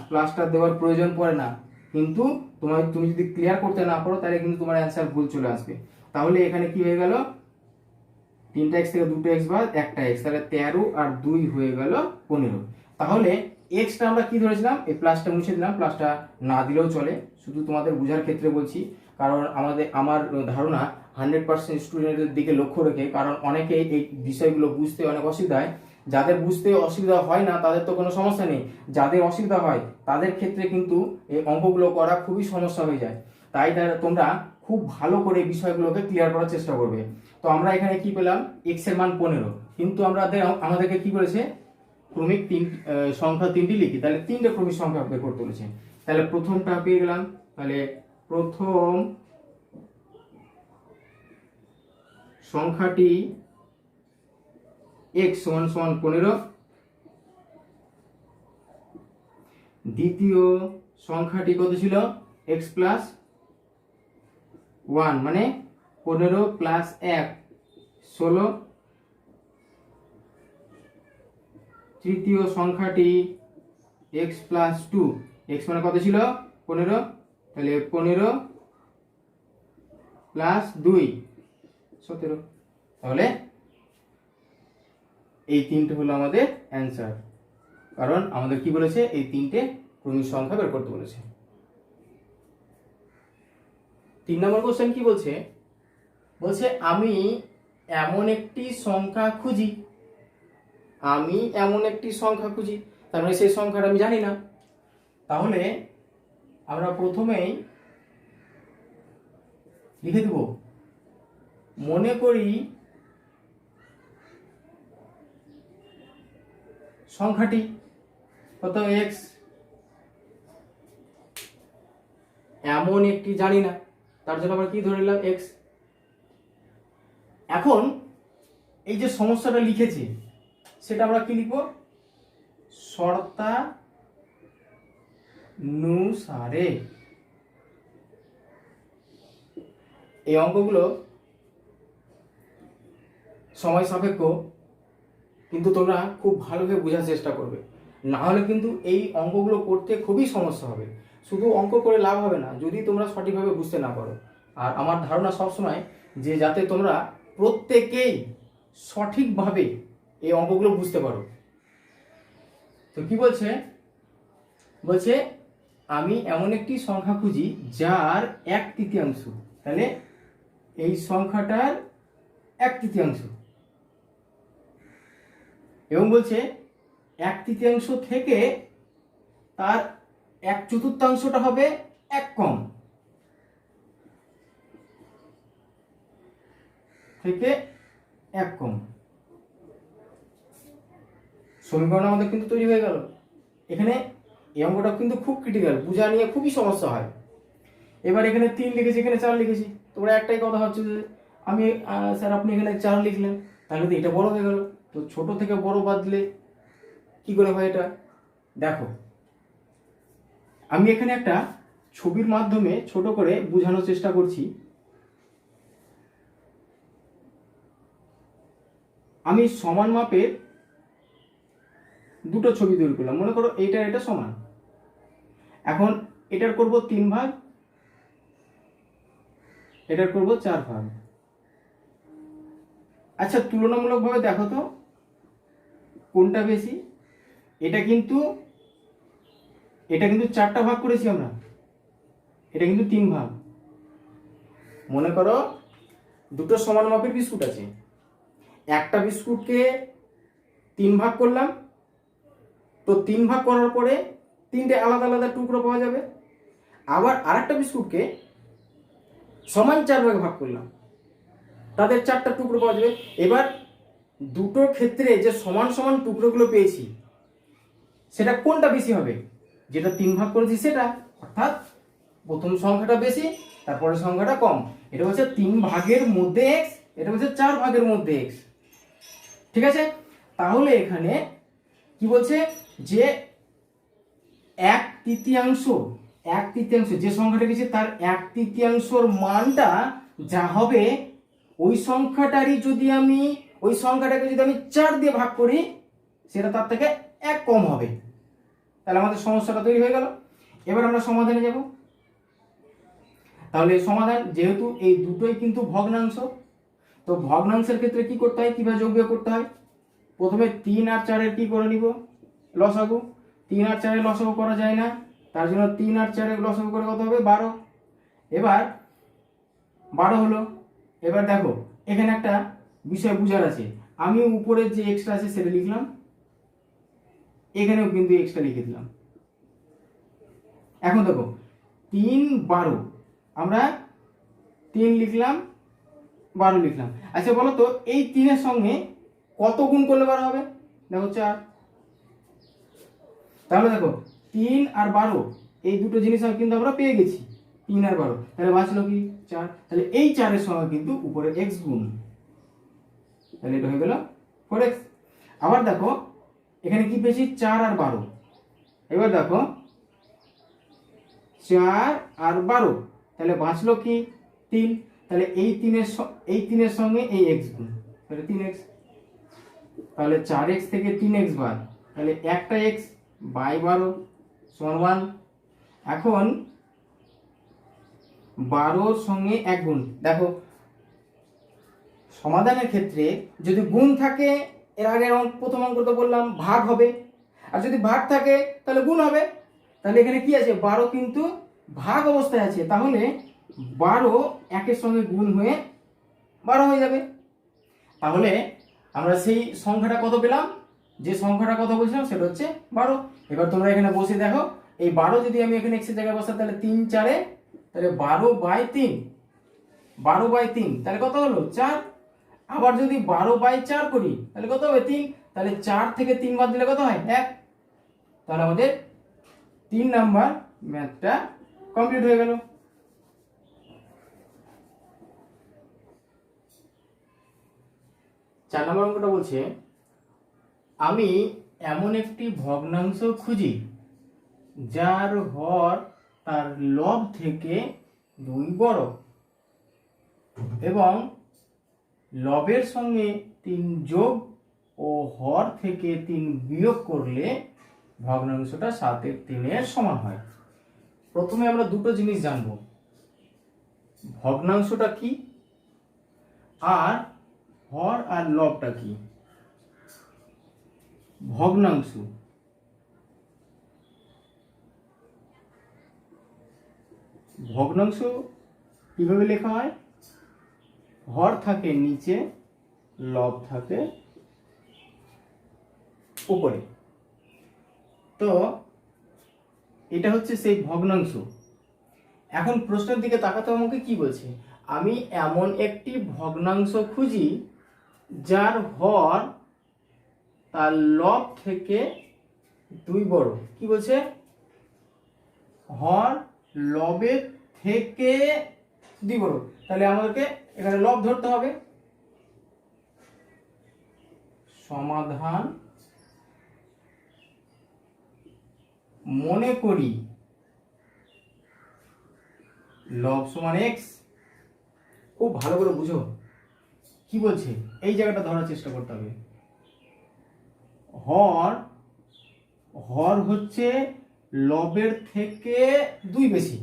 প্লাসটা দেওয়ার প্রয়োজন পড়ে না। কিন্তু তুমি যদি ক্লিয়ার করতে না পারো তাহলে কিন্তু তোমার অ্যান্সার ভুল চলে আসবে। তাহলে এখানে কি হয়ে গেল, 3টা x থেকে 2টা x বাদ একটা x, তাহলে 13 আর 2 হয়ে গেল 15। তাহলে এক্সটা আমরা কি ধরেছিলাম, এই প্লাসটা মুছে দিলাম, প্লাসটা না দিলেও চলে, শুধু তোমাদের বোঝার ক্ষেত্রে বলছি। কারণ আমার ধারণা 100% স্টুডেন্টদের দিকে লক্ষ্য রেখে, কারণ অনেকে এই বিষয়গুলো বুঝতে অনেক অসুবিধা হয়। যাদের বুঝতে অসুবিধা হয় না তাদের তো কোনো সমস্যা নেই, যাদের অসুবিধা হয় তাদের ক্ষেত্রে কিন্তু এই অঙ্কগুলো করা খুবই সমস্যা হয়ে যায়। তাই তোমরা খুব ভালো করে বিষয়গুলোকে ক্লিয়ার করার চেষ্টা করবে। তো আমরা এখানে কি পেলাম, x এর মান 15, কিন্তু আমাদেরকে কি বলেছে, ক্রমিক সংখ্যা 3টি লিখি, তাহলে 3টে ক্রমিক সংখ্যা বের করতে বলেছে। তাহলে প্রথমটা পেয়ে গেলাম, তাহলে প্রথম সংখ্যাটি x = 15, দ্বিতীয় সংখ্যাটি কত ছিল, x + 1 মানে 15 + 1 16, তৃতীয় সংখ্যাটি এক্স প্লাস টু, এক্স মানে কত ছিল 15, তাহলে 15 প্লাস 2 17। তাহলে এই তিনটে হলো আমাদের অ্যান্সার, কারণ আমাদের কি বলেছে এই তিনটে ক্রমিক সংখ্যা বের করতে বলেছে। 3 নম্বর কোশ্চেন কি বলছে, বলছে আমি এমন একটি সংখ্যা খুঁজি, আমি এমন একটি সংখ্যা খুঁজি, তার মানে সেই সংখ্যাটা আমি জানি না। তাহলে আমরা প্রথমেই লিখে দেব, মনে করি সংখ্যাটি কত এক্স, এমন একটি জানি না, তার জন্য আমরা কি ধরে নিলাম এক্স। এখন এই যে সমস্যাটা লিখেছি সেটা আমরা কি লিখব, শর্তানুসারে। এই অঙ্কগুলো সময় সাপেক্ষ, কিন্তু তোমরা খুব ভালোভাবে বোঝার চেষ্টা করবে, না হলে কিন্তু এই অঙ্কগুলো করতে খুবই সমস্যা হবে। শুধু অঙ্ক করে লাভ হবে না যদি তোমরা সঠিকভাবে বুঝতে না পারো। আর আমার ধারণা সবসময় যে যাতে তোমরা প্রত্যেকেই সঠিকভাবে এই অঙ্কগুলো বুঝতে পারো। তো কি বলছে, বলছে আমি এমন একটি সংখ্যা খুঁজি যার 1/3, তাহলে এই সংখ্যাটার 1/3, এবং বলছে 1/3 থেকে তার 1/4 হবে 1 কম, থেকে 1 কম। সমীকরণ আমাদের কিন্তু তৈরি হয়ে গেল। এখানে এই অঙ্কটা কিন্তু খুব ক্রিটিক্যাল, বোঝা নিয়ে খুবই সমস্যা হয়। এবার এখানে 3 লিখেছি, এখানে 4 লিখেছি, তোমরা একটাই কথা হচ্ছে যে আমি স্যার আপনি এখানে 4 লিখলেন, তাহলে তো এটা বড় হয়ে গেল, তো ছোট থেকে বড় বাদ দিলে কি করে হয় এটা? দেখো আমি এখানে একটা ছবির মাধ্যমে ছোট করে বোঝানোর চেষ্টা করছি। আমি সমান মাপের দুটো ছবি তৈরি করলাম, মনে করো এইটা এটা সমান। এখন এটার করব 3 ভাগ, এটার করব 4 ভাগ। আচ্ছা তুলনামূলকভাবে দেখো তো কোনটা বেশি। এটা কিন্তু 4টা ভাগ করেছি আমরা, এটা কিন্তু 3 ভাগ। মনে করো দুটো সমান মাপের বিস্কুট আছে, একটা বিস্কুটকে 3 ভাগ করলাম, তো 3 ভাগ করার পরে 3টে আলাদা আলাদা টুকরো পাওয়া যাবে। আবার আরেকটা বিস্কুটকে সমান 4 ভাগে ভাগ করলাম, তাদের 4টা টুকরো পাওয়া যাবে। এবার দুটোর ক্ষেত্রে যে সমান সমান টুকরোগুলো পেয়েছি সেটা কোনটা বেশি হবে, যেটা 3 ভাগ করেছি সেটা, অর্থাৎ প্রথম সংখ্যাটা বেশি তারপরে সংখ্যাটা কম। এটা হচ্ছে 3 ভাগের মধ্যে x, এটা হচ্ছে 4 ভাগের মধ্যে x। ঠিক আছে, তাহলে এখানে কি বলছে যে 1/3 যে সংখ্যাটা দিয়েছে তার 1/3 মানটা যা হবে ওই সংখ্যাটাকে যদি আমি 4 দিয়ে ভাগ করি সেটা তার থেকে 1 কম হবে। তাহলে আমাদের সমস্যাটা তৈরি হয়ে গেল। এবার আমরা সমাধানে যাব। তাহলে সমাধান, যেহেতু এই দুটোই কিন্তু ভগ্নাংশ, তো ভগ্নাংশের ক্ষেত্রে কি করতে হয়, কিভাবে যোগ বিয়োগ করতে হয়, প্রথমে 3 আর 4 এর কি করে নিব লসাগু। 3 আর 4 এর লসাগু করা যায় না, তার জন্য 3 আর 4 এর লসাগু করে কত হবে 12। এবার 12 হলো। এবার দেখো এখানে একটা বিষয় বুঝার আছে, আমি উপরে যে এক্সট্রা আছে সেটা লিখলাম, এখানেও কিন্তু এক্সট্রা লিখে দিলাম। এখন দেখো 3 12, আমরা 3 লিখলাম 12 লিখলাম। আচ্ছা বলো তো এই 3 এর সঙ্গে কত গুণ করলে 12 হবে, দেখো 4। তাহলে দেখো 3 আর 12 এই দুটো জিনিস কিন্তু আমরা পেয়ে গেছি, 3 আর 12, তাহলে বাঁচলো কি 4। তাহলে এই 4 এর সঙ্গে কিন্তু উপরে x গুণ, তাহলে এটা হয়ে গেল 4x। আবার দেখো এখানে কি পেয়েছি 4 আর 12, এবার দেখো 4 আর 12, তাহলে বাঁচলো কি 3। তাহলে এই 3 এর সঙ্গে এই x গুণ, তাহলে 3x। তাহলে 4x থেকে 3x বাদ, তাহলে একটা x বাই 12 সমান 1। এখন 12 সঙ্গে 1 গুণ। দেখো সমাধানের ক্ষেত্রে যদি গুণ থাকে, এর আগে প্রথম অঙ্ক তো বললাম ভাগ হবে, আর যদি ভাগ থাকে তাহলে গুণ হবে। তাহলে এখানে কি আছে, 12 কিন্তু ভাগ অবস্থায় আছে, তাহলে 12 1-এর সঙ্গে গুণ হয়ে 12 হয়ে যাবে। তাহলে আমরা সেই সংখ্যাটা কত পেলাম, যে সংখ্যাটা কথা বলছিলাম সেটা হচ্ছে 12। এবার তোমরা এখানে বসে দেখো, এই 12 যদি আমি এখানে x এর জায়গায় বসাই তাহলে 3 4-এ, তাহলে 12/3, 12/3 তাহলে কত হলো 4। আবার যদি 12/4 করি তাহলে কত হবে 3, তাহলে 4 থেকে 3 বাদ দিলে কত হয় 1। তাহলে আমাদের 3 নাম্বার ম্যাথটা কমপ্লিট হয়ে গেল। 4 নম্বর অঙ্কটা বলছে, আমি এমন একটি ভগ্নাংশ খুঁজি যার হর তার লব থেকে 2 বড় এবং লবের সঙ্গে 3 যোগ ও হর থেকে 3 বিয়োগ করলে ভগ্নাংশটা 7/3 সমান হয়। প্রথমে আমরা দুটো জিনিস জানব, ভগ্নাংশটা কি আর হর আর লবটা কি। ভগ্নাংশ, ভগ্নাংশ কিভাবে লেখা হয়, হর থাকে নিচে, লব থাকে উপরে। তো এটা হচ্ছে সেই ভগ্নাংশ। এখন প্রশ্নের দিকে তাকাতে আমাকে কি বলছে, আমি এমন একটি ভগ্নাংশ খুঁজি যার হর তার লব থেকে 2 বড়। কি বলছে, হর লবের থেকে 2 বড়, তাহলে আমাদেরকে এখানে লব ধরতে হবে। সমাধান, মনে করি লব সমান x। খুব ভালো করে বুঝো কি বলছে, এই জায়গাটা ধরার চেষ্টা করতে হবে। হর, হর হচ্ছে লবের থেকে 2 বেশি,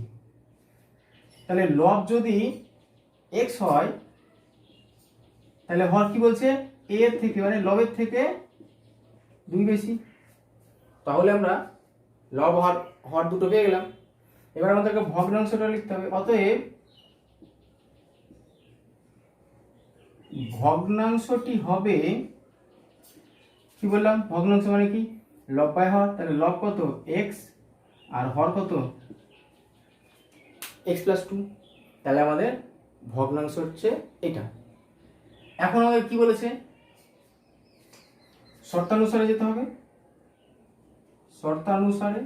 তাহলে লব যদি x হয় তাহলে হর কি বলছে, এর থেকে মানে লবের থেকে 2 বেশি। তাহলে আমরা লব হর, হর দুটো পেয়ে গেলাম। এবার আমাদেরকে ভগ্নাংশটা লিখতে হবে। অতএব ভগ্নাংশটি হবে, কি বললাম, ভগ্নাংশ মানে কি, লব বাই হর। তাহলে লব কত x আর হর কত x+2। তাহলে আমাদের ভগ্নাংশ হচ্ছে এটা। এখন আমাদের কি বলেছে, শর্তানুসারে যেতে হবে। শর্তানুসারে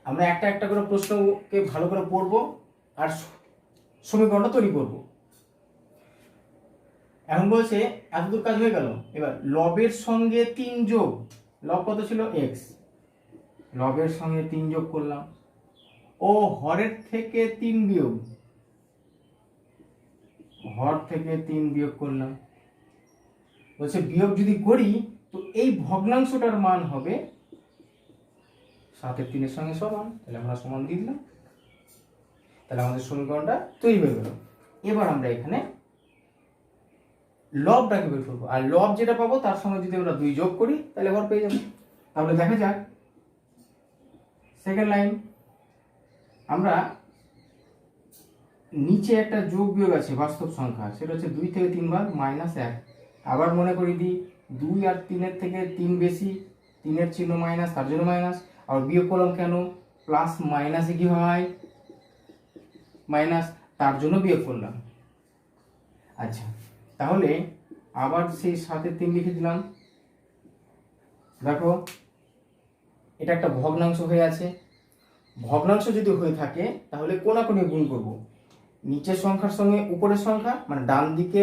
আমরা একটা একটা করে প্রশ্নকে ভালো করে পড়বো আর সমীকরণটা তৈরি করব। এখন বলছে এতদূর কাজ হয়ে গেল, এবার লবের সঙ্গে 3 যোগ, লব কত ছিল x, লবের সঙ্গে 3 যোগ করলাম, ও হরের থেকে 3 বিয়োগ, হর থেকে 3 বিয়োগ করলাম। বলছে বিয়োগ যদি করি তো এই ভগ্নাংশটার মান হবে 7/3 সঙ্গে সমান। তাহলে আমরা সমান দিয়ে দিলাম, তাহলে আমাদের সমীকরণটা তৈরি হয়ে গেল। এবার আমরা এখানে লবটাকে বের করবো, আর লব যেটা পাবো তার সঙ্গে যদি আমরা 2 যোগ করি তাহলে হর পেয়ে যাবো। তাহলে দেখা যাক সেকেন্ড লাইন, আমরা নিচে একটা যোগ বিয়োগ আছে বাস্তব সংখ্যা, সেটা হচ্ছে 2 থেকে 3 বার -1। আবার মনে করি দিই 2 আর 3-এর থেকে 3 বেশি, 3-এর চিহ্ন মাইনাস, তার জন্য মাইনাস। আর বিয়োগ করলাম কেন, প্লাস মাইনাসে কি হয় মাইনাস, তার জন্য বিয়োগ করলাম। আচ্ছা, তাহলে আবার সেই 7/3 লিখে দিলাম। দেখো এটা একটা ভগ্নাংশ হয়ে আছে। ভগ্নাংশ যদি হয়ে থাকে তাহলে কোনাকুনি গুণ করব, নিচের সংখ্যার সঙ্গে উপরের সংখ্যা, মানে ডান দিকে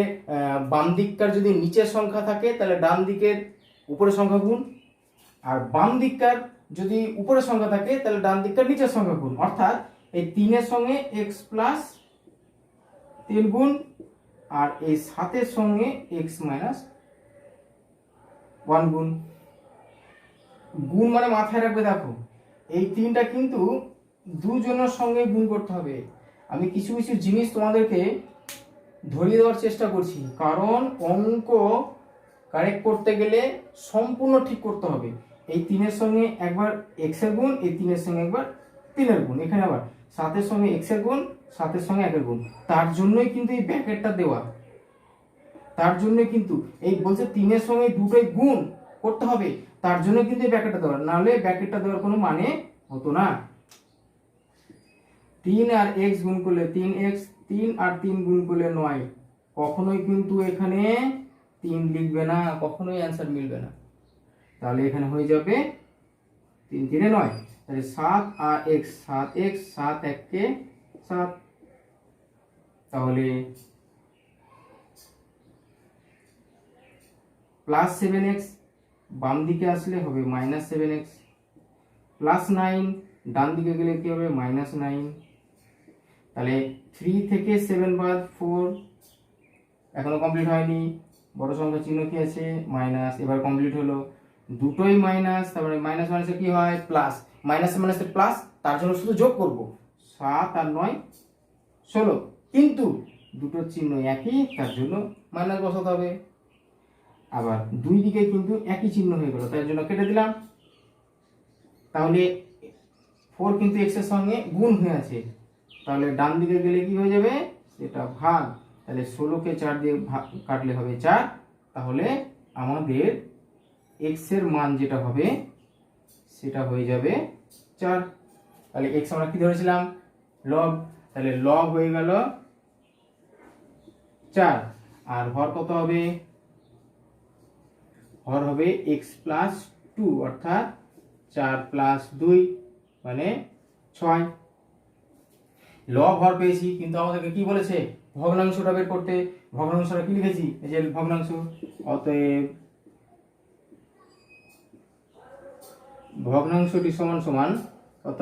বাম দিককার যদি নিচের সংখ্যা থাকে তাহলে ডান দিকের উপরের সংখ্যা গুণ, আর বাম দিককার যদি উপরের সংখ্যা থাকে তাহলে ডান দিককার নিচের সংখ্যা গুণ। অর্থাৎ এই 3-এর সঙ্গে x+3 গুণ, আর এই 7-এর সঙ্গে x-1 গুণ। গুণ মানে মাথায় রাখবে, দেখো এই 3টা কিন্তু দুজনের সঙ্গে গুণ করতে হবে। আমি কিছু কিছু জিনিস তোমাদেরকে ধরিয়ে দেওয়ার চেষ্টা করছি, কারণ অঙ্ক কারেক্ট করতে গেলে সম্পূর্ণ ঠিক করতে হবে। এই 3-এর সঙ্গে একবার এক্স এর গুণ, এই 3-এর সঙ্গে একবার 3-এর গুণ, এখানে আবার 7-এর সঙ্গে এক্স এর গুণ, 7-এর সঙ্গে 1-এর গুণ। তার জন্যই কিন্তু এই ব্র্যাকেটটা দেওয়া, তার জন্যই কিন্তু এই বলছে 3-এর সঙ্গে দুটোই গুণ করতে হবে, তার জন্য কিন্তু এই ব্র্যাকেটটা দেওয়া, নাহলে ব্র্যাকেটটা দেওয়ার কোনো মানে হতো না। 3 আর x গুণ করলে 3x, 3 আর 3 গুণ করলে 9, কখনোই কিন্তু এখানে 3 লিখবে না, কখনোই অ্যান্সার মিলবে না। তাহলে এখানে হয়ে যাবে 3 3 9, তাহলে 7 আর x, 7x, 7 1 কে 7, তাহলে প্লাস 7x, বাম দিকে আসলে হবে মাইনাস 7x, প্লাস 9 ডান দিকে গেলে কি হবে মাইনাস 9। তাহলে 3 থেকে 7 বাদ 4, এখনো কমপ্লিট হয়নি, বড় সংখ্যা চিহ্ন কি আছে মাইনাস, এবার কমপ্লিট হলো, দুটোই মাইনাস, তারপরে মাইনাস মাইনাসে কি হয় প্লাস, মাইনাস মাইনাসে প্লাস, তার জন্য শুধু যোগ করব, 7 আর 9 16, কিন্তু দুটোর চিহ্ন একই, তার জন্য মাইনাস বসাতে হবে। আবার দুই দিকে কিন্তু একই চিহ্ন হয়ে গেল, তার জন্য কেটে দিলাম। তাহলে 4 কিন্তু x এর সঙ্গে গুণ হয়ে আছে, তাহলে ডান দিকে গেলে কি হয়ে যাবে সেটা ভাগ, তাহলে 16কে 4 দিয়ে কাটলে হবে 4, তাহলে আমাদের x এর মান যেটা হবে সেটা হয়ে যাবে 4। তাহলে x আমরা কি ধরেছিলাম লব, তাহলে লব হয়ে গেল 4, আর হর কত হবে, হর হবে x প্লাস 2, অর্থাৎ 4 প্লাস 2 মানে 6। লব হর পেয়েছি, কিন্তু আমাদেরকে কি বলেছে ভগ্নাংশটা বের করতে, ভগ্নাংশটা কি লিখেছি এই যে ভগ্নাংশ, অতএব ভগ্নাংশটি সমান সমান কত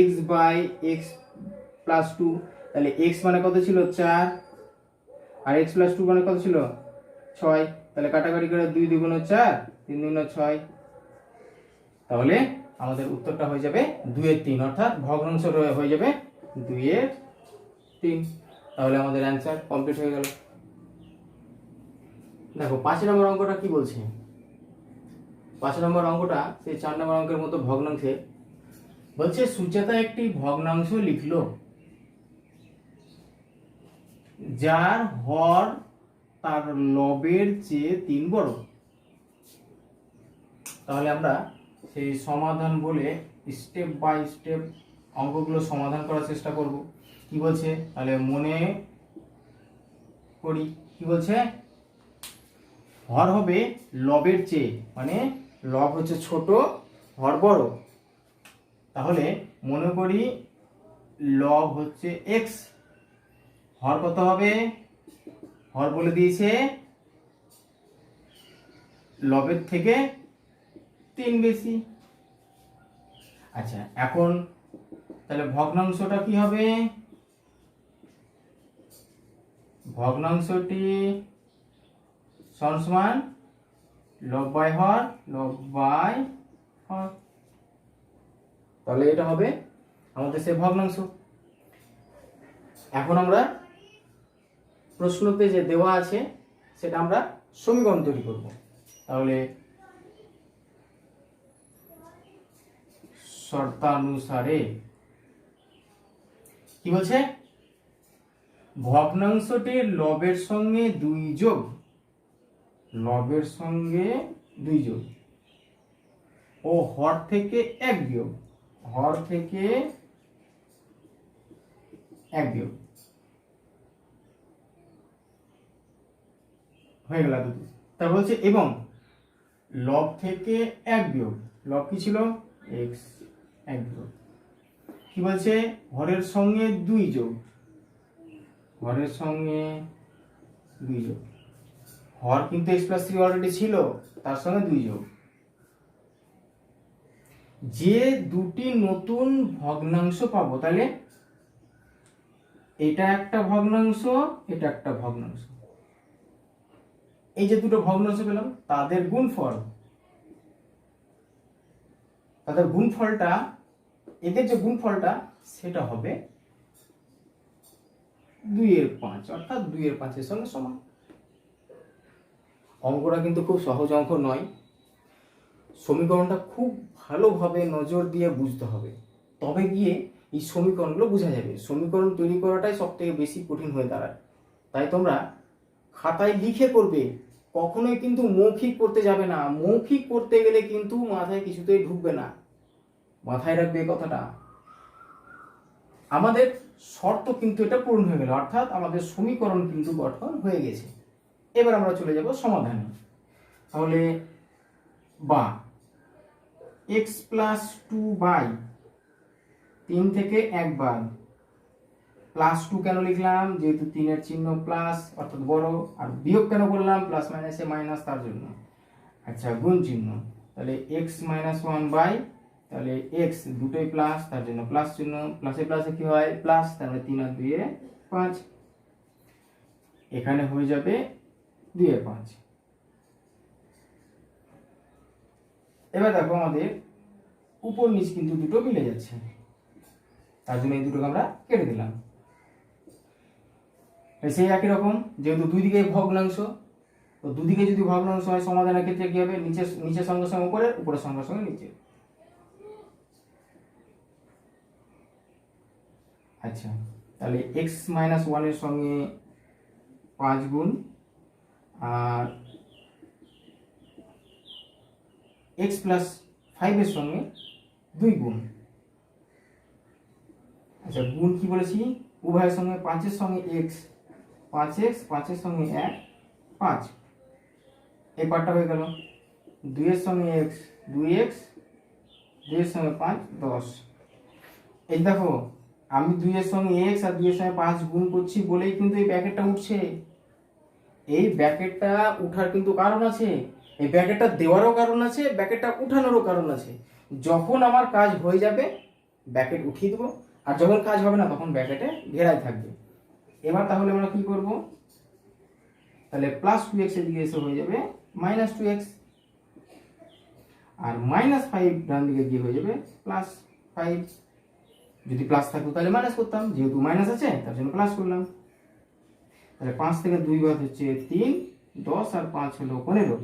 x বাই x প্লাস 2, তাহলে x মানে কত ছিল 4, আর x প্লাস 2 মানে কত ছিল 6, তাহলে কাটাকাটি করে 2 2 গুণ 4, 3 2 6, তাহলে আমাদের উত্তরটা হয়ে যাবে 2 এর 3, অর্থাৎ ভগ্নাংশ হয়ে যাবে 2 এর 3। তাহলে আমাদের অ্যান্সার কমপ্লিট হয়ে গেল। দেখো 5 নম্বর অঙ্কটা কি বলছে, 5 নম্বর অঙ্কটা সেই 4 নম্বর অঙ্কের মতো ভগ্নাংশে বলছে সুচেতা একটি ভগ্নাংশ লিখলো যার হর তার লবের চেয়ে 3 বড়। তাহলে আমরা সেই সমাধান বলে স্টেপ বাই স্টেপ অঙ্কগুলো সমাধান করার চেষ্টা করব। কি বলছে তাহলে মনে করি, কি বলছে হর হবে লবের চেয়ে, মানে লব হচ্ছে ছোট হর বড়, তাহলে মনে করি লব হচ্ছে x, হর কত হবে, হর বলে দিয়েছে লবের থেকে 3 বেশি। আচ্ছা এখন তাহলে ভগ্নাংশটা কি হবে, ভগ্নাংশটি সমান লব বাই হর, লব বাই হর, তাহলে এটা হবে আমাদের সেই ভগ্নাংশ। এখন আমরা প্রশ্নতে যে দেওয়া আছে সেটা আমরা সমীকরণ তৈরি করব। তাহলে শর্তানুসারে কি বলছে, ভগ্নাংশটির লবের সঙ্গে 2 যোগ, লবের সঙ্গে 2 যোগ ও হর থেকে 1 বিয়োগ, হর থেকে 1 বিয়োগ হয়ে গেল দুটো। তা বলছে এবং লব থেকে 1 বিয়োগ, লব কি ছিল x, 1 বিয়োগ, কি বলছে হরের সঙ্গে 2 যোগ, হরের সঙ্গে 2 যোগ, হর কিন্তু x প্লাস 3 অলরেডি ছিল, তার সঙ্গে 2 যোগ, যে দুটি নতুন ভগ্নাংশ পাবো, তাহলে এটা একটা ভগ্নাংশ, এটা একটা ভগ্নাংশ, এই যে দুটো ভগ্নাংশ পেলাম তাদের গুণফল, তাদের গুণফলটা, এদের যে গুণফলটা সেটা হবে 2/5, অর্থাৎ 2/5 সঙ্গে সমান। অঙ্কটা কিন্তু খুব সহজ অঙ্ক নয়, সমীকরণটা খুব ভালোভাবে নজর দিয়ে বুঝতে হবে, তবে গিয়ে এই সমীকরণগুলো বোঝা যাবে। সমীকরণ তৈরি করাটাই সব থেকে বেশি কঠিন হয়ে দাঁড়ায়। তাই তোমরা খাতায় লিখে করবে, কখনোই কিন্তু মৌখিক করতে যাবে না। মৌখিক করতে গেলে কিন্তু মাথায় কিছুতেই ঢুকবে না, মাথায় রাখবে এই কথাটা। আমাদের শর্ত কিন্তু এটা পূরণ হয়ে গেল, অর্থাৎ আমাদের সমীকরণ কিন্তু গঠন হয়ে গেছে। এবার আমরা চলে যাব সমাধানে। তাহলে বা x প্লাস 2/3 থেকে 1 বাদ, প্লাস 2 কেন লিখলাম, যেহেতু 3-এর চিহ্ন প্লাস অর্থাৎ বড়, আর বিয়োগ কেন করলাম, প্লাস মাইনাসে মাইনাস তার জন্য। আচ্ছা, গুণ চিহ্ন, তাহলে x মাইনাস 1/, তাহলে x দুটোই প্লাস তার জন্য প্লাস চিহ্ন, প্লাসে প্লাসে কি হয় প্লাস, তাহলে 3 আর 2 5, এখানে হয়ে যাবে 2/5। এবার দেখো আমাদের উপর নিচ কিন্তু দুটো মিলে যাচ্ছে, তার জন্য এই দুটোকে আমরা কেটে দিলাম। সেই একই রকম, যেহেতু দুই দিকে ভগ্নাংশ, তো দুদিকে যদি ভগ্নাংশ হয় সমাধানের ক্ষেত্রে কি হবে, নিচের সঙ্গে সঙ্গে উপরে, উপরের সঙ্গে সঙ্গে নিচে। আচ্ছা, তাহলে x মাইনাস 1 এর সঙ্গে 5 গুণ, আর x প্লাস 5 এর সঙ্গে 2 গুণ। আচ্ছা, গুণ কি বলেছি, উভয়ের সঙ্গে 5 এর সঙ্গে x, 5x, 5 এর সঙ্গে 1 5, এই পার্টটা হয়ে গেল। 2 এর সঙ্গে x 2x, 2 এর সঙ্গে 5 10। এই দেখো, আমি 2 এর সঙ্গে x আর 2 এর সঙ্গে 5 গুণ করছি বলেই কিন্তু এই ব্র্যাকেটটা উঠছে। এই ব্র্যাকেটটা উঠার কিন্তু কারণ আছে, এই ব্র্যাকেটটা দেওয়ারও কারণ আছে, ব্র্যাকেটটা উঠানোরও কারণ আছে। যখন আমার কাজ হয়ে যাবে ব্র্যাকেট উঠিয়ে দেবো, আর যখন কাজ হবে না তখন ব্র্যাকেটে ঘেরাই থাকবে। এবার তাহলে আমরা কি করব, তাহলে প্লাস 2x এর দিকে এসে হয়ে যাবে মাইনাস 2x, আর মাইনাস 5 ডান দিকে গিয়ে হয়ে যাবে প্লাস 5। যদি প্লাস থাকতো তাহলে মাইনাস করতাম, যেহেতু মাইনাস আছে তার জন্য প্লাস করলাম। তাহলে 5 থেকে 2 বাদ হচ্ছে 3, 10 আর 5 হলো 15।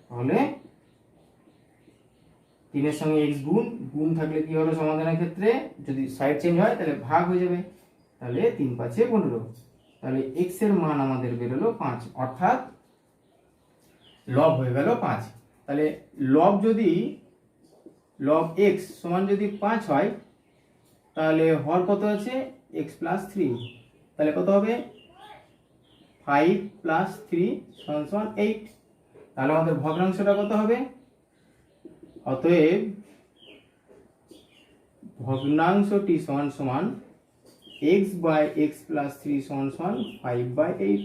তাহলে 3 এর সঙ্গে x গুণ, গুণ থাকলে কি হবে সমাধানের ক্ষেত্রে, যদি সাইড চেঞ্জ হয় তাহলে ভাগ হয়ে যাবে, তাহলে 3 5 15। তাহলে x এর মান আমাদের বেরোলো 5, অর্থাৎ লব হয়ে গেল 5। তাহলে লব যদি লব x সমান যদি 5 হয়, তাহলে হর কত আছে x প্লাস 3, তাহলে কত হবে 5 প্লাস 3 সমান 8। তাহলে আমাদের ভগ্নাংশটা কত হবে, অতএব ভগ্নাংশটি সমান সমান x বাই x প্লাস 3 সমান সমান 5/8।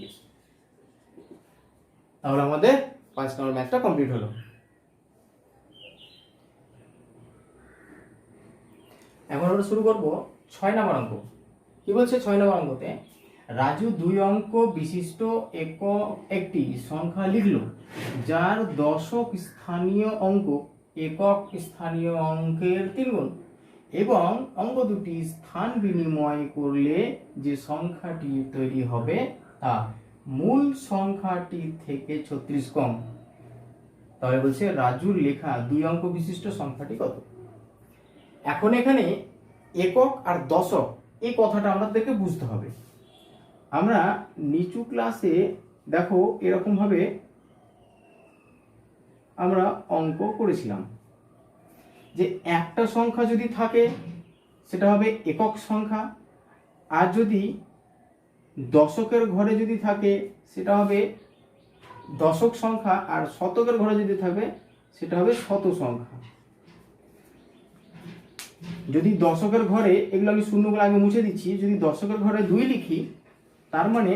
তাহলে আমাদের 5 নম্বর ম্যাথটা কমপ্লিট হলো। এখন আমরা শুরু করব 6 নম্বর অঙ্ক। কি বলছে 6 নম্বর অঙ্কতে, রাজু 2 অঙ্ক বিশিষ্ট একটি সংখ্যা লিখলো যার দশক স্থানীয় অঙ্ক একক স্থানীয় অঙ্কের 3 গুণ, এবং অঙ্ক দুটি স্থান বিনিময় করলে যে সংখ্যাটি তৈরি হবে তা মূল সংখ্যাটি থেকে 36 কম। তাহলে বলছে রাজুর লেখা 2 অঙ্ক বিশিষ্ট সংখ্যাটি কত। এখন এখানে একক আর দশক এই কথাটা আমাদেরকে বুঝতে হবে। আমরা নিচু ক্লাসে দেখো এরকম ভাবে আমরা অঙ্ক করেছিলাম যে একটা সংখ্যা যদি থাকে সেটা হবে একক সংখ্যা, আর যদি দশকের ঘরে যদি থাকে সেটা হবে দশক সংখ্যা, আর শতকের ঘরে যদি থাকে সেটা হবে শত সংখ্যা। যদি দশকের ঘরে, এগুলো আমি শূন্যগুলো আগে মুছে দিচ্ছি, যদি দশকের ঘরে 2 লিখি তার মানে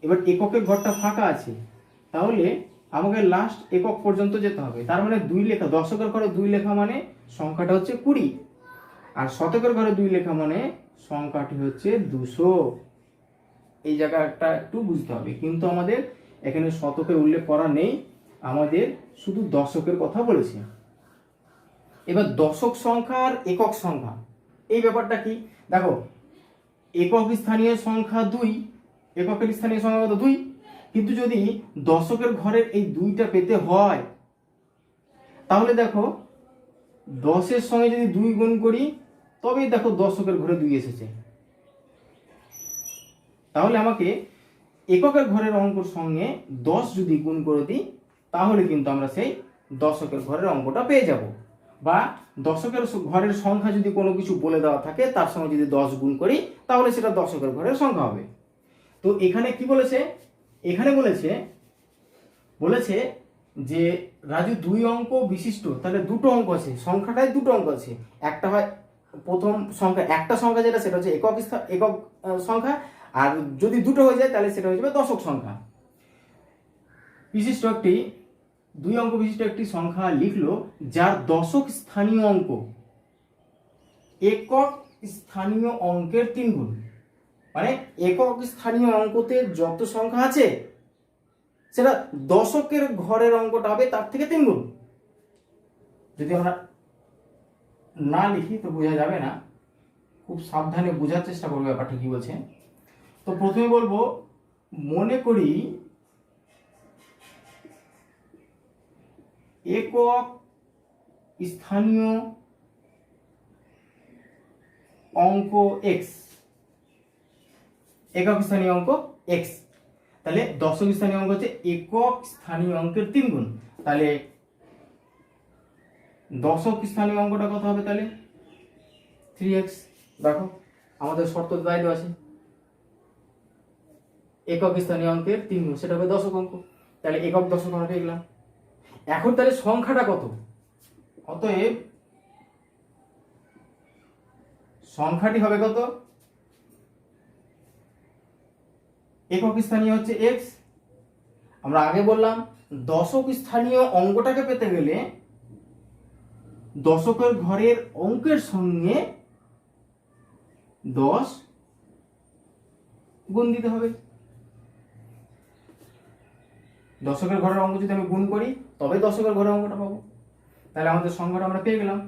এবার এককের ঘরটা ফাঁকা আছে, তাহলে আমাকে লাস্ট একক পর্যন্ত যেতে হবে। তার মানে 2 লেখা, দশকের ঘরে 2 লেখা মানে সংখ্যাটা হচ্ছে 20, আর শতকের ঘরে 2 লেখা মানে সংখ্যাটি হচ্ছে 200। এই জায়গাটা একটু বুঝতে হবে, কিন্তু আমাদের এখানে শতকের উল্লেখ করা নেই, আমাদের শুধু দশকের কথা বলেছে। এবার দশক সংখ্যা আর একক সংখ্যা, এই ব্যাপারটা কি দেখো, একক স্থানীয় সংখ্যা 2, এককের স্থানীয় সংখ্যা কত 2, কিন্তু যদি দশকের ঘরের এই 2টা পেতে হয় তাহলে দেখো 10-এর সঙ্গে যদি 2 গুণ করি তবেই দেখো দশকের ঘরে 2 এসেছে। তাহলে আমাকে এককের ঘরের অঙ্কর সঙ্গে 10 যদি গুণ করে দিই তাহলে কিন্তু আমরা সেই দশকের ঘরের অঙ্কটা পেয়ে যাব। বা দশকের ঘরের সংখ্যা যদি কোনো কিছু বলে দেওয়া থাকে তার সঙ্গে যদি 10 গুণ করি তাহলে সেটা দশকের ঘরের সংখ্যা হবে। তো এখানে কি বলেছে, এখানে বলেছে যে রাজু 2 অঙ্ক বিশিষ্ট, তাহলে দুটো অঙ্ক আছে, সংখ্যাটায় দুটো অঙ্ক আছে, একটা হয় প্রথম সংখ্যা, একটা সংখ্যা যেটা সেটা হচ্ছে একক সংখ্যা, আর যদি দুটো হয়ে যায় তাহলে সেটা হয়ে যাবে দশক সংখ্যা। বিশিষ্ট একটি 2 অঙ্ক বিশিষ্ট একটি সংখ্যা লিখলো যার দশক স্থানীয় অঙ্ক একক স্থানীয় অঙ্কের 3 গুণ। মানে একক স্থানীয় অঙ্কতে যত সংখ্যা আছে সেটা দশকের ঘরের অঙ্কটা হবে তার থেকে 3 গুণ। যদি আমরা না লিখি তো বোঝা যাবে না, খুব সাবধানে বোঝার চেষ্টা করবো ব্যাপারটা কি বলছে। তো প্রথমে বলবো, মনে করি একক স্থানীয় অঙ্ক x, একক স্থানীয় অঙ্ক x, তাহলে দশক স্থানীয় অঙ্ক হচ্ছে একক স্থানীয় অঙ্কের 3 গুণ। তাহলে দশক স্থানীয় অঙ্কটা কত হবে, তাহলে 3x। দেখো আমাদের শর্ত দায়িত্ব আছে, একক স্থানীয় অঙ্কের 3 গুণ সেটা হবে দশক অঙ্ক, তাহলে একক দশক আমরা পেয়ে গেলাম। এখন তাহলে সংখ্যাটা কত, অতএব সংখ্যাটি হবে কত, একক স্থানীয় হচ্ছে x। আমরা আগে বললাম দশক স্থানীয় অঙ্কটাকে পেতে গেলে দশকের ঘরের অঙ্কের সঙ্গে 10 গুণ দিতে হবে। দশকের ঘরের অঙ্ক যদি আমি গুণ করি তবে দশকের ঘরের অঙ্কটা পাবো, তাহলে আমাদের সংখ্যাটা আমরা পেয়ে গেলাম।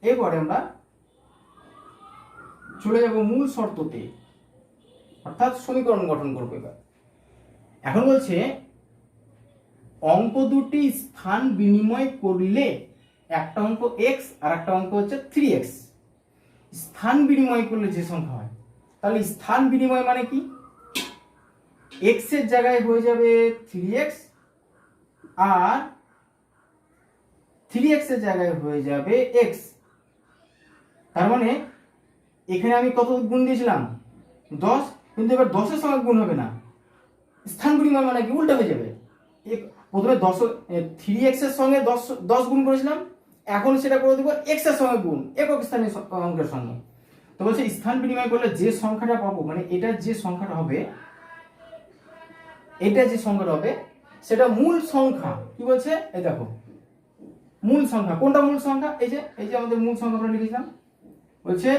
এরপরে আমরা চলে যাব মূল শর্ততে, অর্থাৎ সমীকরণ গঠন করবো। এখন বলছে অঙ্ক দুটি স্থান বিনিময় করলে একটা অঙ্ক x আর একটা অঙ্ক হচ্ছে 3x, স্থান বিনিময় করলে যে সংখ্যা হয়, তাহলে স্থান বিনিময় মানে কি, x এর জায়গায় হয়ে যাবে 3x আর 3x এর জায়গায় হয়ে যাবে x। তার মানে এখানে আমি কত গুণ দিয়েছিলাম 10, কিন্তু এবার 10 এর সঙ্গে গুণ হবে না, স্থান বিনিময় মানে কি উল্টা হয়ে যাবে। প্রথমে 3x এর সঙ্গে 10 গুণ করেছিলাম, এখন সেটা করে দেবো x এর সঙ্গে গুণ একক স্থানীয় অঙ্কের সঙ্গে। তো বলছে স্থান বিনিময় করলে যে সংখ্যাটা পাবো, মানে এটা যে সংখ্যাটা হবে, এটা যে সংখ্যাটা হবে সেটা মূল সংখ্যা। কি বলছে, এই দেখো মূল সংখ্যা, কোনটা মূল সংখ্যা, এই যে আমাদের মূল সংখ্যা আমরা লিখেছিলাম, বলছে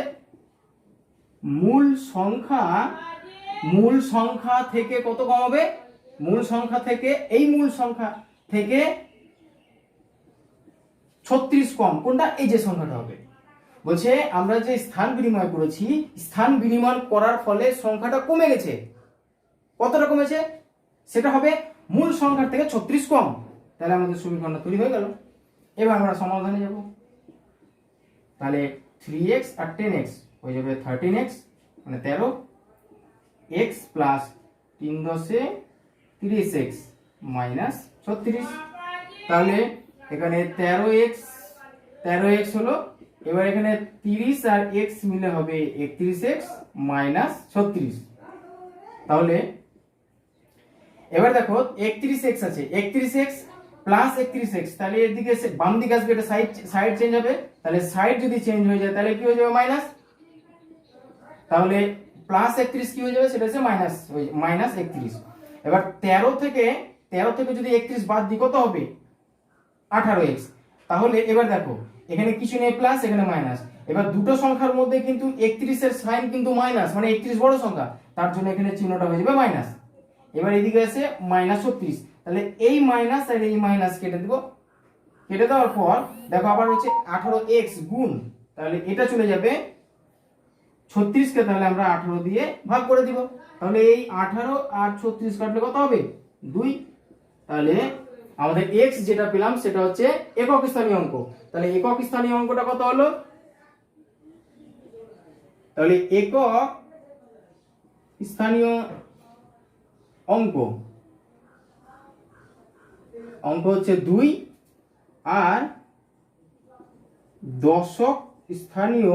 মূল সংখ্যা থেকে কত কম হবে, মূল সংখ্যা থেকে, এই মূল সংখ্যা থেকে 36 কম, কোনটা, এই যে সংখ্যাটা হবে। বলছে আমরা যে স্থান বিনিময় করেছি, স্থান বিনিময় করার ফলে সংখ্যাটা কমে গেছে, কতটা কমেছে, সেটা হবে মূল সংখ্যার থেকে 36 কম। তাহলে আমাদের সমীকরণটা তৈরি হয়ে গেল। এবার আমরা সমাধানে যাব, তাহলে 3x আর 10x হয়ে যাবে 13x, মানে 13, x প্লাস 3 10 30x মাইনাস 36। তাহলে এখানে 13x হলো, এবার এখানে 30 আর x মিলে হবে 31x মাইনাস 36। তাহলে এবার দেখো 31x আছে, 31x প্লাস 31x, তাহলে এর দিকে বাম দিকে আসবে, এটা সাইড চেঞ্জ হবে, তাহলে সাইড যদি চেঞ্জ হয়ে যায় তাহলে কি হয়ে যাবে মাইনাস, তাহলে প্লাস 31 কি হয়ে যাবে, সেটা হচ্ছে মাইনাস 31। এবার 13 থেকে যদি 31 বাদ দিই কত হবে 18x। তাহলে এবার দেখো এখানে কিছু নেই প্লাস, এখানে মাইনাস, এবার দুটো সংখ্যার মধ্যে কিন্তু 31 এর সাইন কিন্তু মাইনাস, মানে 31 বড় সংখ্যা, তার জন্য এখানে চিহ্নটা হয়ে যাবে মাইনাস। এবার এদিকে আছে মাইনাস 36, তাহলে এই মাইনাস আর এই মাইনাস কেটে দেব, কেটে দেওয়ার পর দেখো আবার হচ্ছে 18x গুণ, তাহলে এটা চলে যাবে 36কে, তাহলে আমরা 18 দিয়ে ভাগ করে দিব। তাহলে এই 18 আর 36 কাটলে কত হবে? 2। তাহলে আমাদের x যেটা পেলাম সেটা হচ্ছে একক স্থানীয় অঙ্ক। তাহলে একক স্থানীয় অঙ্কটা কত হলো? তাহলে একক স্থানীয় অঙ্ক হচ্ছে 2, আর দশক স্থানীয়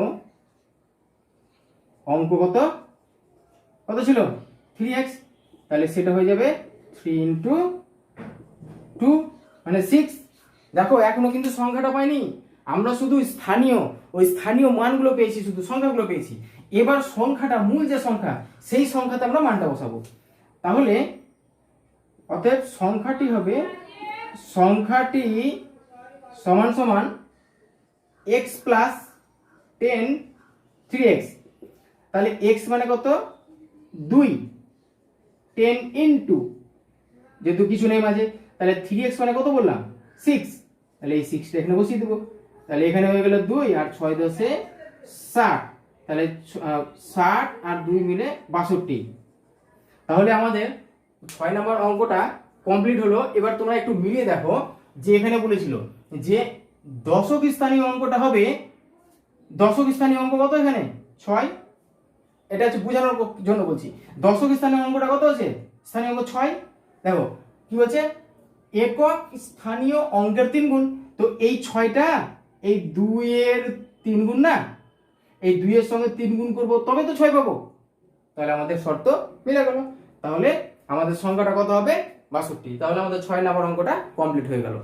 অঙ্ক কত ছিল? 3x। তাহলে সেটা হয়ে যাবে 3 × 2 মানে 6। দেখো এখনো কিন্তু সংখ্যাটা পাইনি, আমরা শুধু ওই স্থানীয় মানগুলো পেয়েছি, শুধু সংখ্যাগুলো পেয়েছি। এবার সংখ্যাটা, মূল যে সংখ্যা, সেই সংখ্যাতে আমরা মানটা বসাবো। তাহলে অতএব সংখ্যাটি সমান সমান x প্লাস 10 3x। তাহলে x মানে কত? 2, 10 ইন্টু, যেহেতু কিছু নেই মাঝে, তাহলে 3x মানে কত বললাম? 6। তাহলে এই 6টা এখানে বসিয়ে দেবো। তাহলে এখানে হয়ে গেল 2 আর 6 × 10 = 60। তাহলে 60 আর 2 মিলে 62। তাহলে আমাদের 6 নম্বর অঙ্কটা কমপ্লিট হলো। এবার তোমরা একটু মিলিয়ে দেখো যে এখানে বলেছিল যে দশক স্থানীয় অঙ্কটা হবে, দশক স্থানীয় অঙ্ক কত এখানে? 6। এটা হচ্ছে বোঝানোর জন্য বলছি। দশক স্থানীয় অঙ্কটা কত আছে? স্থানীয় অঙ্ক 6। দেখো কি বলছে? একক স্থানীয় অঙ্কের 3 গুণ। তো এই 6টা এই 2 এর 3 গুণ না, এই 2 এর সঙ্গে 3 গুণ করব তবে তো 6 পাবো। তাহলে আমাদের শর্ত মিলে গেল। তাহলে আমাদের সংখ্যাটা কত হবে? 62। তাহলে আমাদের 6 নম্বর অঙ্কটা কমপ্লিট হয়ে গেল।